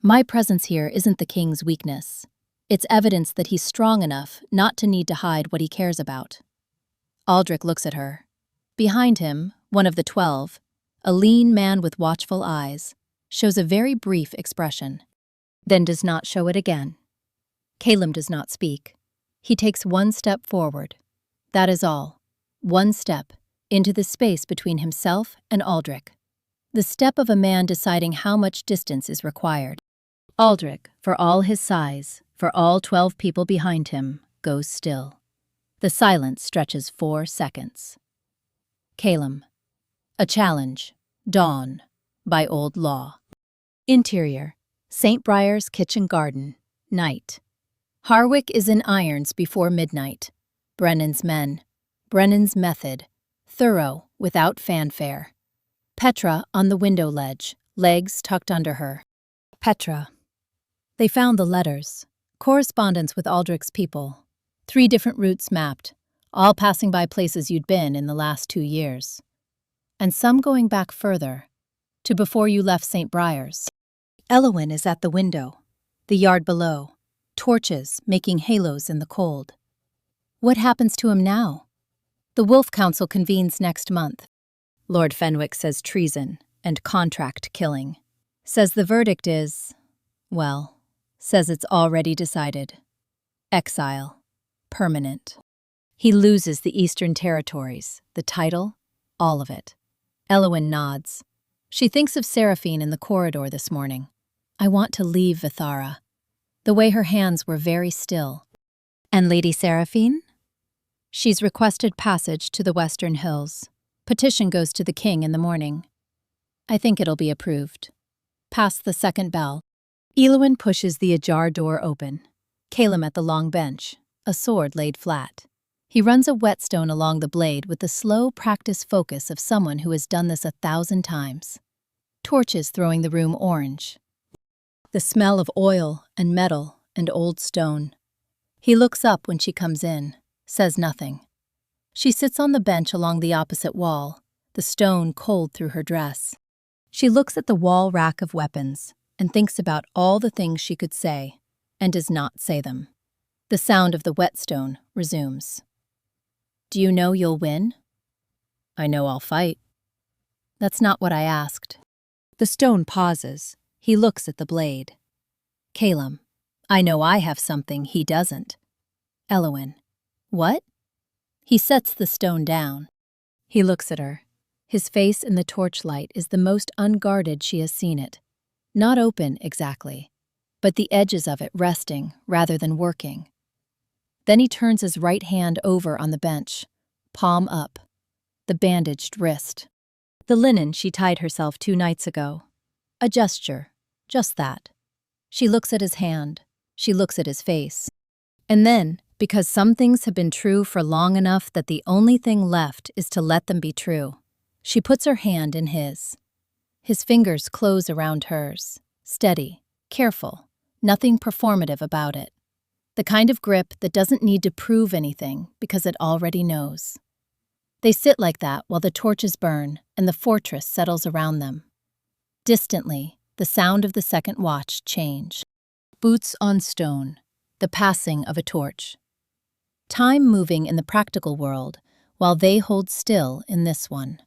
My presence here isn't the king's weakness. It's evidence that he's strong enough not to need to hide what he cares about. Aldrich looks at her. Behind him, one of the 12, a lean man with watchful eyes, shows a very brief expression, then does not show it again. Calum does not speak. He takes one step forward. That is all. One step into the space between himself and Aldrich. The step of a man deciding how much distance is required. Aldrich, for all his size, for all 12 people behind him, goes still. The silence stretches 4 seconds. Calum. A challenge. Dawn. By old law. Interior. St. Briar's kitchen garden. Night. Harwick is in irons before midnight. Brennan's men. Brennan's method. Thorough, without fanfare. Petra on the window ledge, legs tucked under her. Petra. They found the letters. Correspondence with Aldrich's people. 3 different routes mapped, all passing by places you'd been in the last 2 years. And some going back further, to before you left St. Briar's. Aelwyn is at the window, the yard below, torches making halos in the cold. What happens to him now? The Wolf Council convenes next month. Lord Fenwick says treason and contract killing. Says the verdict is, well, says it's already decided. Exile. Permanent. He loses the Eastern Territories, the title, all of it. Aelwyn nods. She thinks of Seraphine in the corridor this morning. I want to leave Vithara. The way her hands were very still. And Lady Seraphine? She's requested passage to the Western Hills. Petition goes to the king in the morning. I think it'll be approved. Past the second bell. Aelwyn pushes the ajar door open. Calum at the long bench, a sword laid flat. He runs a whetstone along the blade with the slow, practiced focus of someone who has done this 1,000 times. Torches throwing the room orange. The smell of oil and metal and old stone. He looks up when she comes in, says nothing. She sits on the bench along the opposite wall, the stone cold through her dress. She looks at the wall rack of weapons and thinks about all the things she could say, and does not say them. The sound of the whetstone resumes. Do you know you'll win? I know I'll fight. That's not what I asked. The stone pauses. He looks at the blade. Calum. I know I have something he doesn't. Aelwyn. What? He sets the stone down. He looks at her. His face in the torchlight is the most unguarded she has seen it. Not open, exactly, but the edges of it resting rather than working. Then he turns his right hand over on the bench, palm up, the bandaged wrist. The linen she tied herself 2 nights ago. A gesture, just that. She looks at his hand. She looks at his face. And then, because some things have been true for long enough that the only thing left is to let them be true, she puts her hand in his. His fingers close around hers, steady, careful, nothing performative about it. The kind of grip that doesn't need to prove anything because it already knows. They sit like that while the torches burn and the fortress settles around them. Distantly, the sound of the second watch change. Boots on stone, the passing of a torch. Time moving in the practical world while they hold still in this one.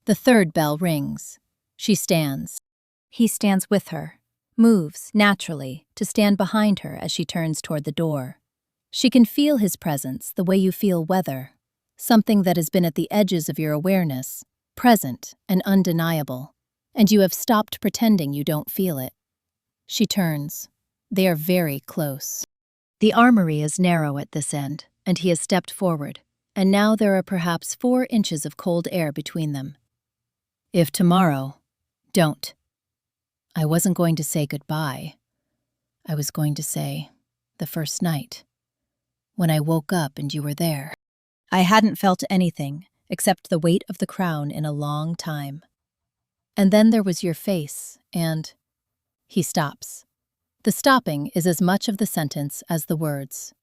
The third bell rings. She stands. He stands with her, moves, naturally, to stand behind her as she turns toward the door. She can feel his presence the way you feel weather, something that has been at the edges of your awareness, present and undeniable, and you have stopped pretending you don't feel it. She turns. They are very close. The armory is narrow at this end, and he has stepped forward, and now there are perhaps 4 inches of cold air between them. If tomorrow, don't. I wasn't going to say goodbye. I was going to say the first night, when I woke up and you were there. I hadn't felt anything except the weight of the crown in a long time. And then there was your face, and he stops. The stopping is as much of the sentence as the words.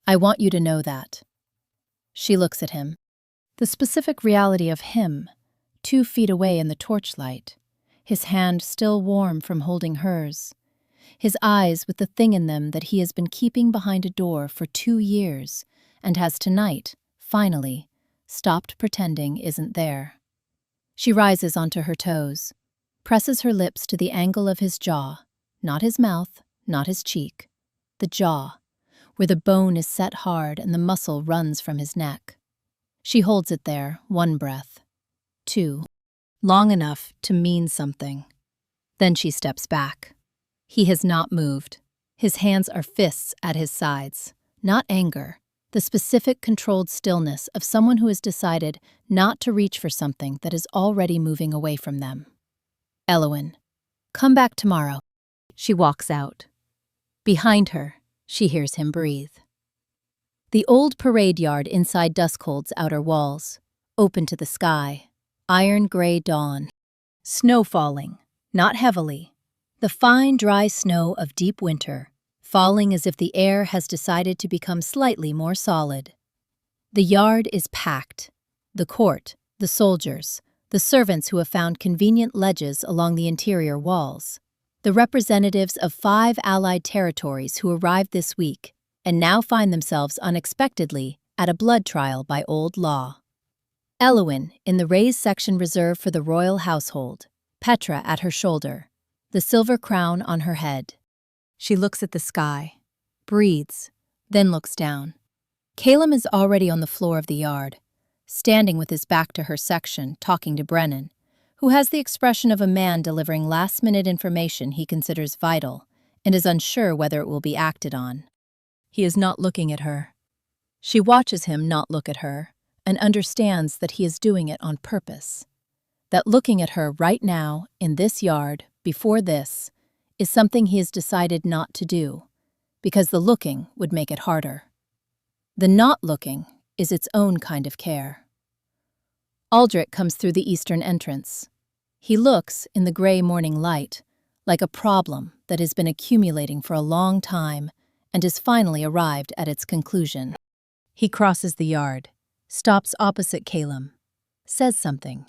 I want you to know that. She looks at him. The specific reality of him, 2 feet away in the torchlight, his hand still warm from holding hers, his eyes with the thing in them that he has been keeping behind a door for 2 years and has tonight, finally, stopped pretending isn't there. She rises onto her toes, presses her lips to the angle of his jaw, not his mouth, not his cheek, the jaw, where the bone is set hard and the muscle runs from his neck. She holds it there, 1 breath, 2, long enough to mean something. Then she steps back. He has not moved. His hands are fists at his sides, not anger, the specific controlled stillness of someone who has decided not to reach for something that is already moving away from them. Elowyn, come back tomorrow. She walks out. Behind her, she hears him breathe. The old parade yard inside Duskhold's outer walls, open to the sky, iron gray dawn. Snow falling, not heavily. The fine, dry snow of deep winter, falling as if the air has decided to become slightly more solid. The yard is packed. The court, the soldiers, the servants who have found convenient ledges along the interior walls, the representatives of 5 allied territories who arrived this week and now find themselves unexpectedly at a blood trial by old law. Elowyn in the raised section reserved for the royal household, Petra at her shoulder, the silver crown on her head. She looks at the sky, breathes, then looks down. Calum is already on the floor of the yard, standing with his back to her section, talking to Brennan, who has the expression of a man delivering last-minute information he considers vital and is unsure whether it will be acted on. He is not looking at her. She watches him not look at her and understands that he is doing it on purpose. That looking at her right now, in this yard, before this, is something he has decided not to do, because the looking would make it harder. The not looking is its own kind of care. Aldrich comes through the eastern entrance. He looks, in the gray morning light, like a problem that has been accumulating for a long time and has finally arrived at its conclusion. He crosses the yard, stops opposite Calum, says something.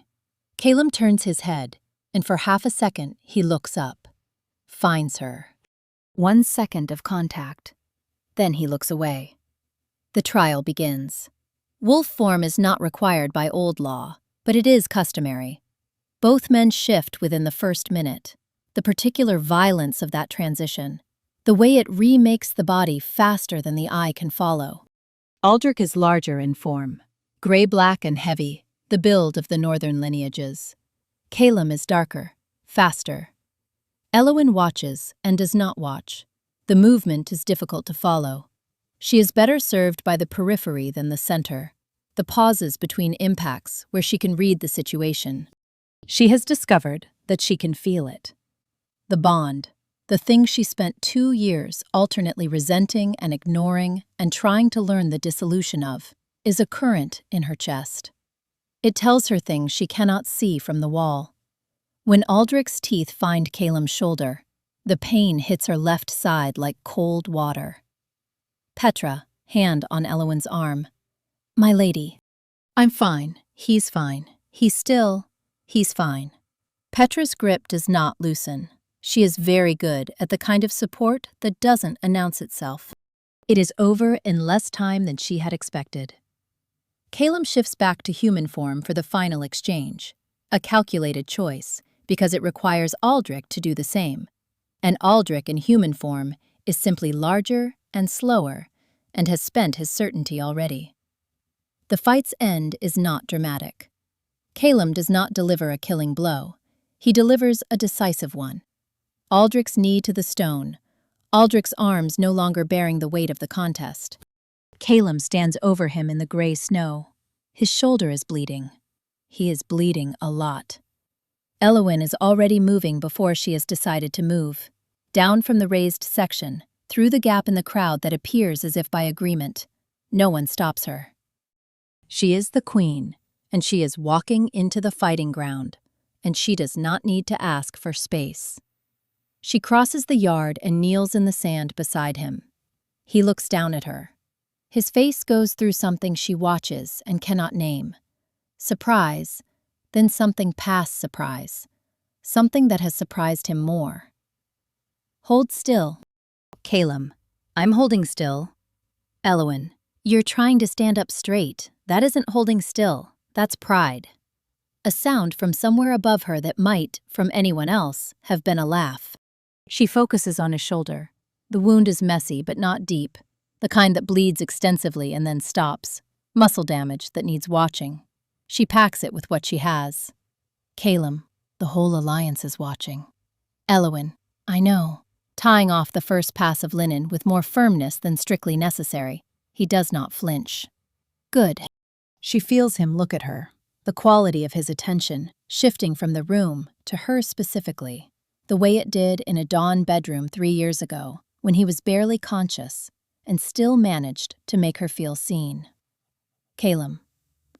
Calum turns his head, and for half a second he looks up, finds her. 1 second of contact. Then he looks away. The trial begins. Wolf form is not required by old law, but it is customary. Both men shift within the first minute. The particular violence of that transition, the way it remakes the body faster than the eye can follow. Aldrich is larger in form, gray-black and heavy, the build of the northern lineages. Calum is darker, faster. Elowyn watches and does not watch. The movement is difficult to follow. She is better served by the periphery than the center, the pauses between impacts where she can read the situation. She has discovered that she can feel it. The bond, the thing she spent 2 years alternately resenting and ignoring and trying to learn the dissolution of, is a current in her chest. It tells her things she cannot see from the wall. When Aldrich's teeth find Calum's shoulder, the pain hits her left side like cold water. Petra, hand on Elowin's arm. My lady. I'm fine. He's fine. He's fine. Petra's grip does not loosen. She is very good at the kind of support that doesn't announce itself. It is over in less time than she had expected. Calum shifts back to human form for the final exchange, a calculated choice, because it requires Aldrich to do the same. And Aldrich in human form is simply larger and slower, and has spent his certainty already. The fight's end is not dramatic. Calum does not deliver a killing blow. He delivers a decisive one. Aldrich's knee to the stone, Aldrich's arms no longer bearing the weight of the contest. Calum stands over him in the gray snow. His shoulder is bleeding. He is bleeding a lot. Elowin is already moving before she has decided to move. Down from the raised section, through the gap in the crowd that appears as if by agreement. No one stops her. She is the queen, and she is walking into the fighting ground, and she does not need to ask for space. She crosses the yard and kneels in the sand beside him. He looks down at her. His face goes through something she watches and cannot name. Surprise, then something past surprise. Something that has surprised him more. Hold still. Calum, I'm holding still. Elowin, you're trying to stand up straight. That isn't holding still. That's pride. A sound from somewhere above her that might, from anyone else, have been a laugh. She focuses on his shoulder. The wound is messy but not deep, the kind that bleeds extensively and then stops. Muscle damage that needs watching. She packs it with what she has. Calum, the whole alliance is watching. Elowin, I know. Tying off the first pass of linen with more firmness than strictly necessary, he does not flinch. Good. She feels him look at her, the quality of his attention shifting from the room to her specifically, the way it did in a dawn bedroom 3 years ago when he was barely conscious and still managed to make her feel seen. Calum,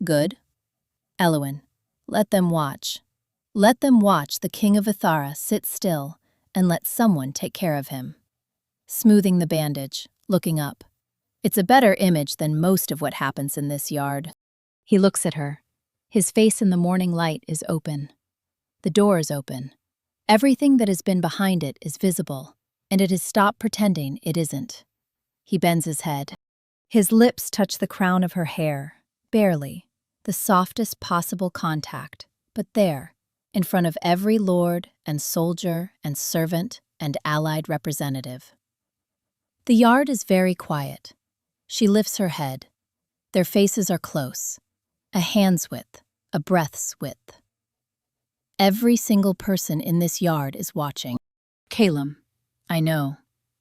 good? Elowin, let them watch. Let them watch the king of Ithara sit still and let someone take care of him. Smoothing the bandage, looking up. It's a better image than most of what happens in this yard. He looks at her. His face in the morning light is open. The door is open. Everything that has been behind it is visible, and it has stopped pretending it isn't. He bends his head. His lips touch the crown of her hair, barely, the softest possible contact, but there, in front of every lord and soldier and servant and allied representative. The yard is very quiet. She lifts her head. Their faces are close, a hand's width, a breath's width. Every single person in this yard is watching. Calum, I know.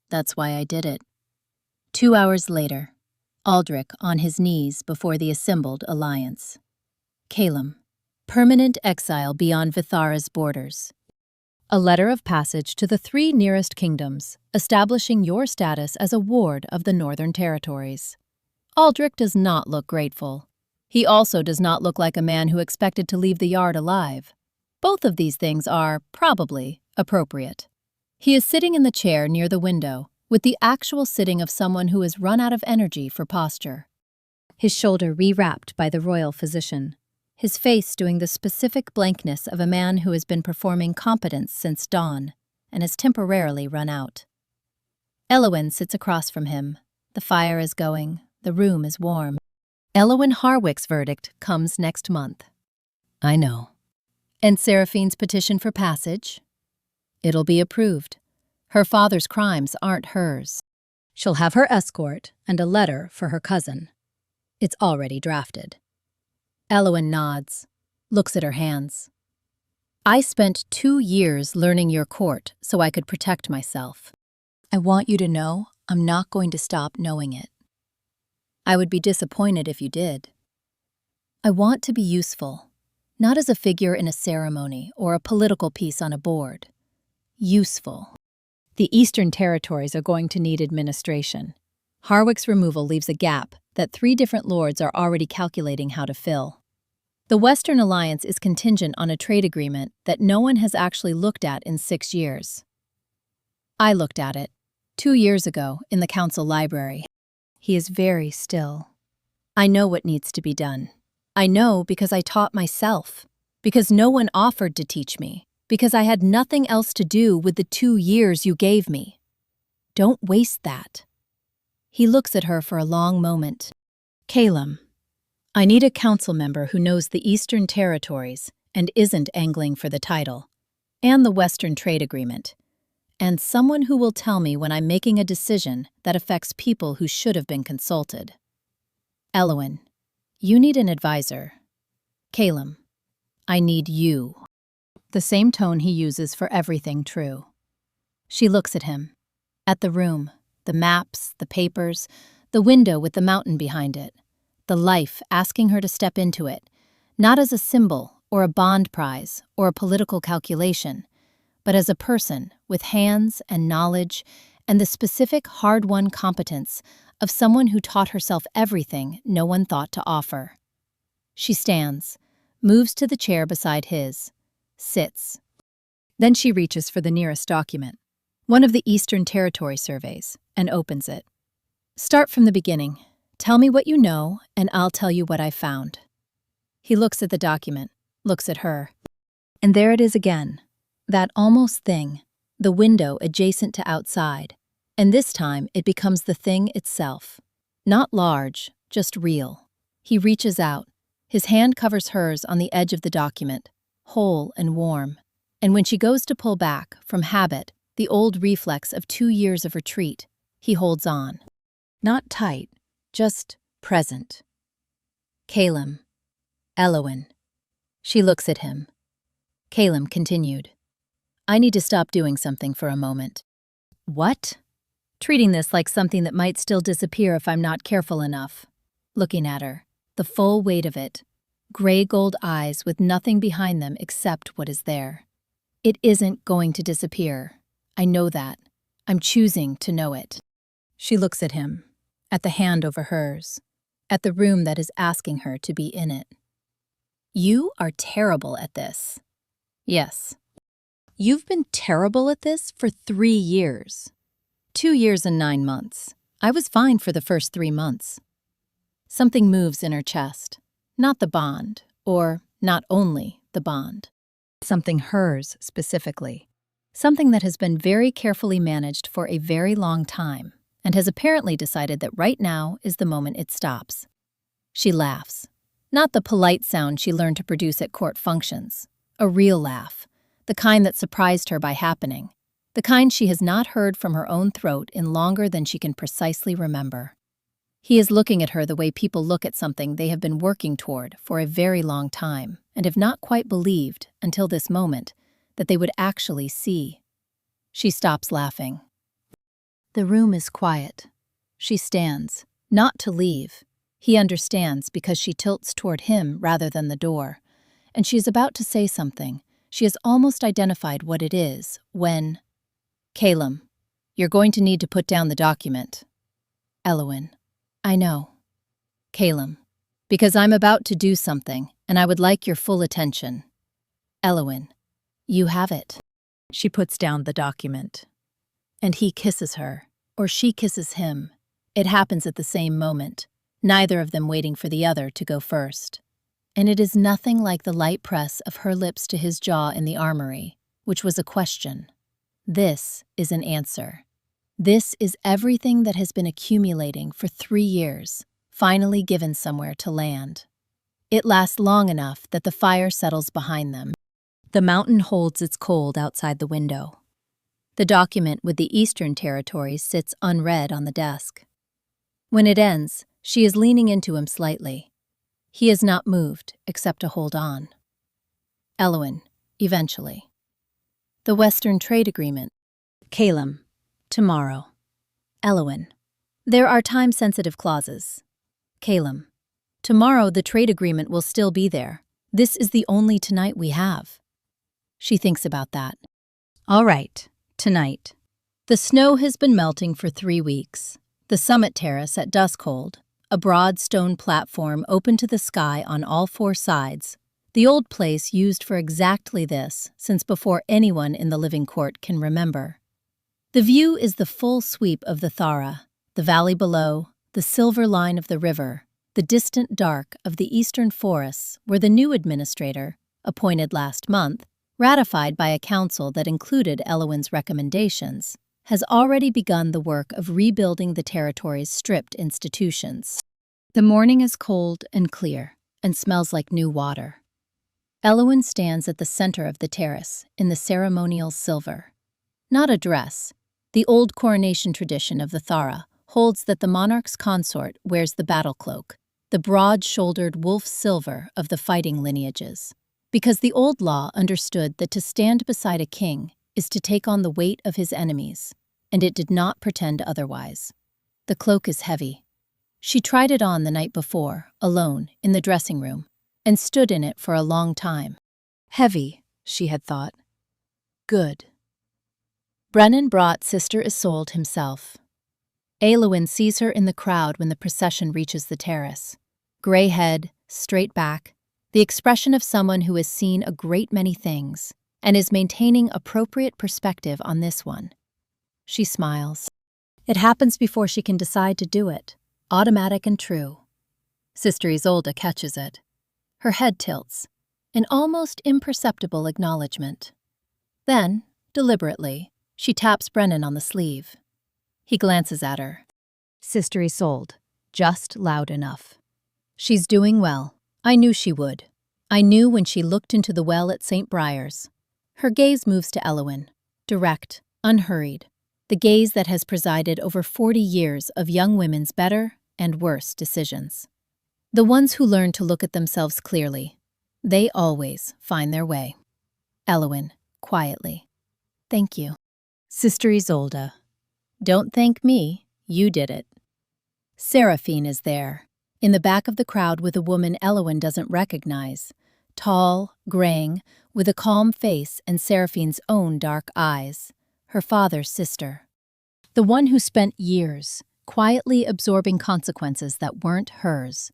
That's why I did it. 2 hours later, Aldrich on his knees before the assembled alliance. Calum, permanent exile beyond Vithara's borders. A letter of passage to the 3 nearest kingdoms, establishing your status as a ward of the Northern Territories. Aldrich does not look grateful. He also does not look like a man who expected to leave the yard alive. Both of these things are, probably, appropriate. He is sitting in the chair near the window, with the actual sitting of someone who has run out of energy for posture. His shoulder rewrapped by the royal physician. His face doing the specific blankness of a man who has been performing competence since dawn, and has temporarily run out. Elowin sits across from him. The fire is going. The room is warm. Elowin Harwick's verdict comes next month. I know. And Seraphine's petition for passage? It'll be approved. Her father's crimes aren't hers. She'll have her escort and a letter for her cousin. It's already drafted. Elowin nods, looks at her hands. I spent 2 years learning your court so I could protect myself. I want you to know I'm not going to stop knowing it. I would be disappointed if you did. I want to be useful, not as a figure in a ceremony or a political piece on a board. Useful. The Eastern Territories are going to need administration. Harwick's removal leaves a gap that 3 different lords are already calculating how to fill. The Western Alliance is contingent on a trade agreement that no one has actually looked at in 6 years. I looked at it 2 years ago in the council library. He is very still. I know what needs to be done. I know because I taught myself, because no one offered to teach me, because I had nothing else to do with the 2 years you gave me. Don't waste that. He looks at her for a long moment. Calum, I need a council member who knows the Eastern Territories and isn't angling for the title, and the Western Trade Agreement, and someone who will tell me when I'm making a decision that affects people who should have been consulted. Elowin, you need an advisor. Calum, I need you. The same tone he uses for everything true. She looks at him, at the room, the maps, the papers, the window with the mountain behind it, the life asking her to step into it, not as a symbol or a bond prize or a political calculation, but as a person with hands and knowledge and the specific hard-won competence of someone who taught herself everything no one thought to offer. She stands, moves to the chair beside his, sits. Then she reaches for the nearest document, one of the Eastern Territory surveys, and opens it. Start from the beginning. Tell me what you know, and I'll tell you what I found. He looks at the document, looks at her. And there it is again, that almost thing, the window adjacent to outside. And this time it becomes the thing itself. Not large, just real. He reaches out. His hand covers hers on the edge of the document, whole and warm. And when she goes to pull back, from habit, the old reflex of 2 years of retreat, he holds on. Not tight, just present. Calum. Elowin. She looks at him. Calum continued. I need to stop doing something for a moment. What? Treating this like something that might still disappear if I'm not careful enough. Looking at her, the full weight of it, gray gold eyes with nothing behind them except what is there. It isn't going to disappear. I know that. I'm choosing to know it. She looks at him, at the hand over hers, at the room that is asking her to be in it. You are terrible at this. Yes. You've been terrible at this for 3 years. 2 years and 9 months. I was fine for the first 3 months. Something moves in her chest. Not the bond, or not only the bond. Something hers specifically. Something that has been very carefully managed for a very long time, and has apparently decided that right now is the moment it stops. She laughs. Not the polite sound she learned to produce at court functions. A real laugh. The kind that surprised her by happening. The kind she has not heard from her own throat in longer than she can precisely remember. He is looking at her the way people look at something they have been working toward for a very long time and have not quite believed, until this moment, that they would actually see. She stops laughing. The room is quiet. She stands, not to leave. He understands because she tilts toward him rather than the door, and she is about to say something. She has almost identified what it is when... Calum, you're going to need to put down the document. Elowin, I know. Calum, because I'm about to do something, and I would like your full attention. Elowin, you have it. She puts down the document. And he kisses her, or she kisses him. It happens at the same moment, neither of them waiting for the other to go first. And it is nothing like the light press of her lips to his jaw in the armory, which was a question. This is an answer. This is everything that has been accumulating for 3 years, finally given somewhere to land. It lasts long enough that the fire settles behind them. The mountain holds its cold outside the window. The document with the Eastern Territories sits unread on the desk. When it ends, she is leaning into him slightly. He has not moved, except to hold on. Elowin, eventually. The Western Trade Agreement. Calum, tomorrow. Elowin, there are time-sensitive clauses. Calum, tomorrow the trade agreement will still be there. This is the only tonight we have. She thinks about that. All right, tonight. The snow has been melting for 3 weeks. The summit terrace at duskhold, a broad stone platform open to the sky on all 4 sides, the old place used for exactly this since before anyone in the living court can remember. The view is the full sweep of the Thara, the valley below, the silver line of the river, the distant dark of the eastern forests where the new administrator, appointed last month, ratified by a council that included Elowin's recommendations, has already begun the work of rebuilding the territory's stripped institutions. The morning is cold and clear, and smells like new water. Elowin stands at the center of the terrace, in the ceremonial silver. Not a dress. The old coronation tradition of the Thara holds that the monarch's consort wears the battle cloak, the broad-shouldered wolf silver of the fighting lineages, because the old law understood that to stand beside a king is to take on the weight of his enemies, and it did not pretend otherwise. The cloak is heavy. She tried it on the night before, alone, in the dressing room, and stood in it for a long time. Heavy, she had thought. Good. Brennan brought Sister Isolde himself. Elowin sees her in the crowd when the procession reaches the terrace. Gray head, straight back, the expression of someone who has seen a great many things and is maintaining appropriate perspective on this one. She smiles. It happens before she can decide to do it, automatic and true. Sister Isolde catches it. Her head tilts, an almost imperceptible acknowledgement. Then, deliberately, she taps Brennan on the sleeve. He glances at her. Sister Isolde, just loud enough. She's doing well. I knew she would. I knew when she looked into the well at St. Briar's. Her gaze moves to Elowin, direct, unhurried, the gaze that has presided over 40 years of young women's better and worse decisions. The ones who learn to look at themselves clearly, they always find their way. Elowin, quietly. Thank you. Sister Isolde. Don't thank me, you did it. Seraphine is there, in the back of the crowd with a woman Elowin doesn't recognize, tall, graying, with a calm face and Seraphine's own dark eyes, her father's sister. The one who spent years quietly absorbing consequences that weren't hers.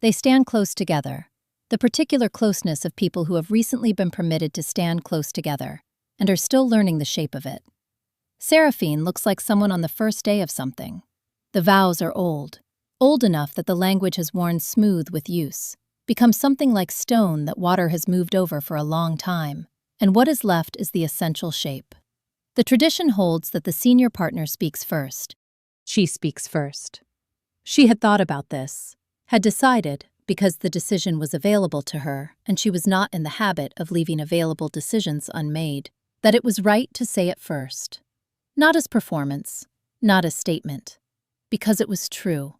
They stand close together, the particular closeness of people who have recently been permitted to stand close together and are still learning the shape of it. Seraphine looks like someone on the first day of something. The vows are old enough that the language has worn smooth with use, become something like stone that water has moved over for a long time, and what is left is the essential shape. The tradition holds that the senior partner speaks first. She speaks first. She had thought about this, had decided, because the decision was available to her and she was not in the habit of leaving available decisions unmade, that it was right to say it first. Not as performance, not as statement, because it was true,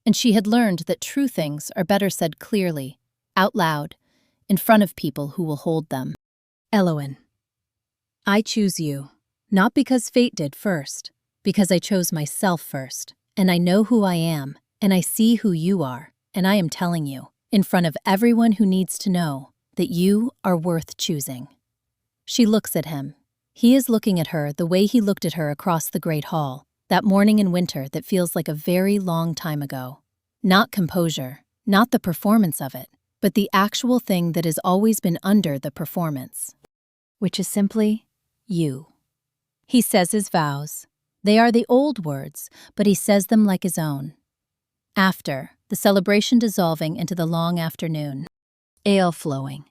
and she had learned that true things are better said clearly, out loud, in front of people who will hold them. Elowin. I choose you, not because fate did first, because I chose myself first, and I know who I am, and I see who you are, and I am telling you, in front of everyone who needs to know, that you are worth choosing. She looks at him. He is looking at her the way he looked at her across the Great Hall, that morning in winter that feels like a very long time ago. Not composure, not the performance of it, but the actual thing that has always been under the performance, which is simply you. He says his vows. They are the old words, but he says them like his own. After, the celebration dissolving into the long afternoon. Ale flowing.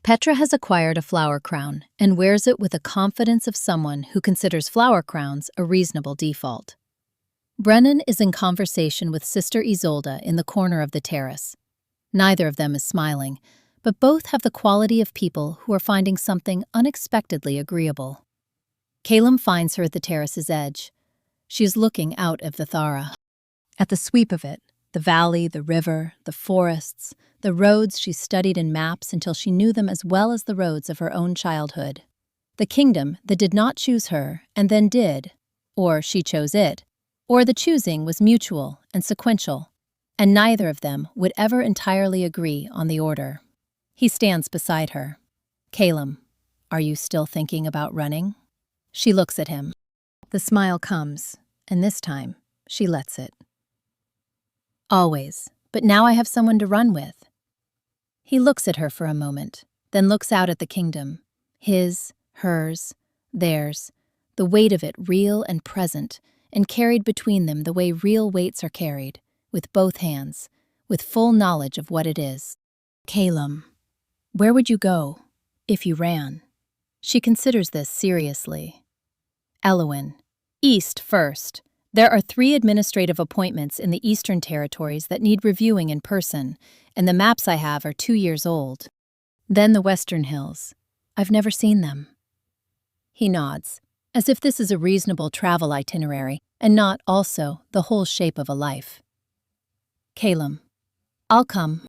Petra has acquired a flower crown and wears it with the confidence of someone who considers flower crowns a reasonable default. Brennan is in conversation with Sister Isolde in the corner of the terrace. Neither of them is smiling, but both have the quality of people who are finding something unexpectedly agreeable. Calum finds her at the terrace's edge. She is looking out of the Thara. At the sweep of it, the valley, the river, the forests, the roads she studied in maps until she knew them as well as the roads of her own childhood. The kingdom that did not choose her and then did, or she chose it, or the choosing was mutual and sequential, and neither of them would ever entirely agree on the order. He stands beside her. Calum, are you still thinking about running? She looks at him. The smile comes, and this time, she lets it. Always, but now I have someone to run with. He looks at her for a moment, then looks out at the kingdom. His, hers, theirs, the weight of it real and present, and carried between them the way real weights are carried, with both hands, with full knowledge of what it is. Calum. Where would you go if you ran? She considers this seriously. Elowin. East first. There are 3 administrative appointments in the Eastern Territories that need reviewing in person, and the maps I have are 2 years old. Then the Western Hills. I've never seen them. He nods, as if this is a reasonable travel itinerary and not also the whole shape of a life. Calum. I'll come.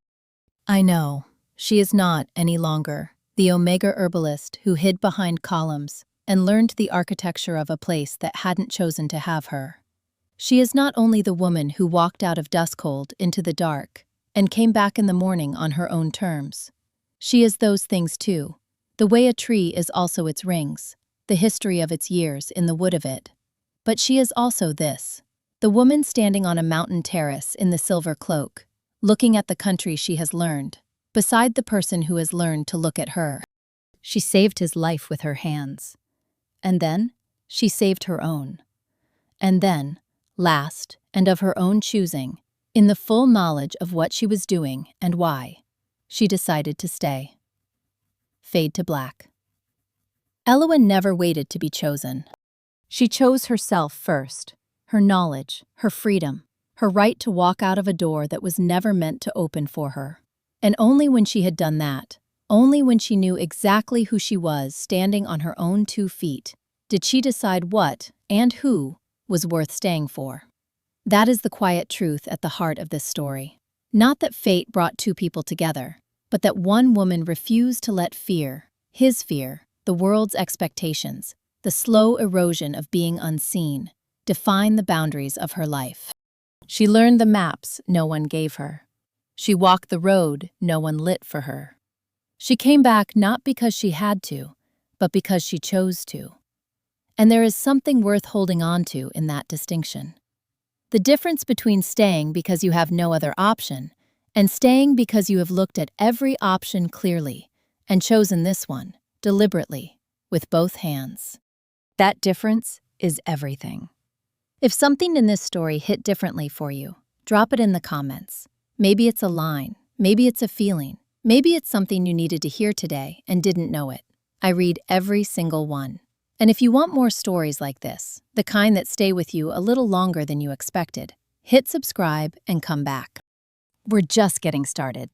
I know. She is not any longer the Omega herbalist who hid behind columns and learned the architecture of a place that hadn't chosen to have her. She is not only the woman who walked out of duskhold into the dark and came back in the morning on her own terms. She is those things too, the way a tree is also its rings, the history of its years in the wood of it. But she is also this, the woman standing on a mountain terrace in the silver cloak, looking at the country she has learned, beside the person who has learned to look at her. She saved his life with her hands. And then, she saved her own. And then, last, and of her own choosing, in the full knowledge of what she was doing and why, she decided to stay. Fade to black. Elowin never waited to be chosen. She chose herself first, her knowledge, her freedom, her right to walk out of a door that was never meant to open for her. And only when she had done that, only when she knew exactly who she was standing on her own 2 feet, did she decide what, and who, was worth staying for. That is the quiet truth at the heart of this story. Not that fate brought 2 people together, but that one woman refused to let fear, his fear, the world's expectations, the slow erosion of being unseen, define the boundaries of her life. She learned the maps no one gave her. She walked the road no one lit for her. She came back not because she had to, but because she chose to. And there is something worth holding on to in that distinction. The difference between staying because you have no other option and staying because you have looked at every option clearly and chosen this one, deliberately, with both hands. That difference is everything. If something in this story hit differently for you, drop it in the comments. Maybe it's a line, maybe it's a feeling, maybe it's something you needed to hear today and didn't know it. I read every single one. And if you want more stories like this, the kind that stay with you a little longer than you expected, hit subscribe and come back. We're just getting started.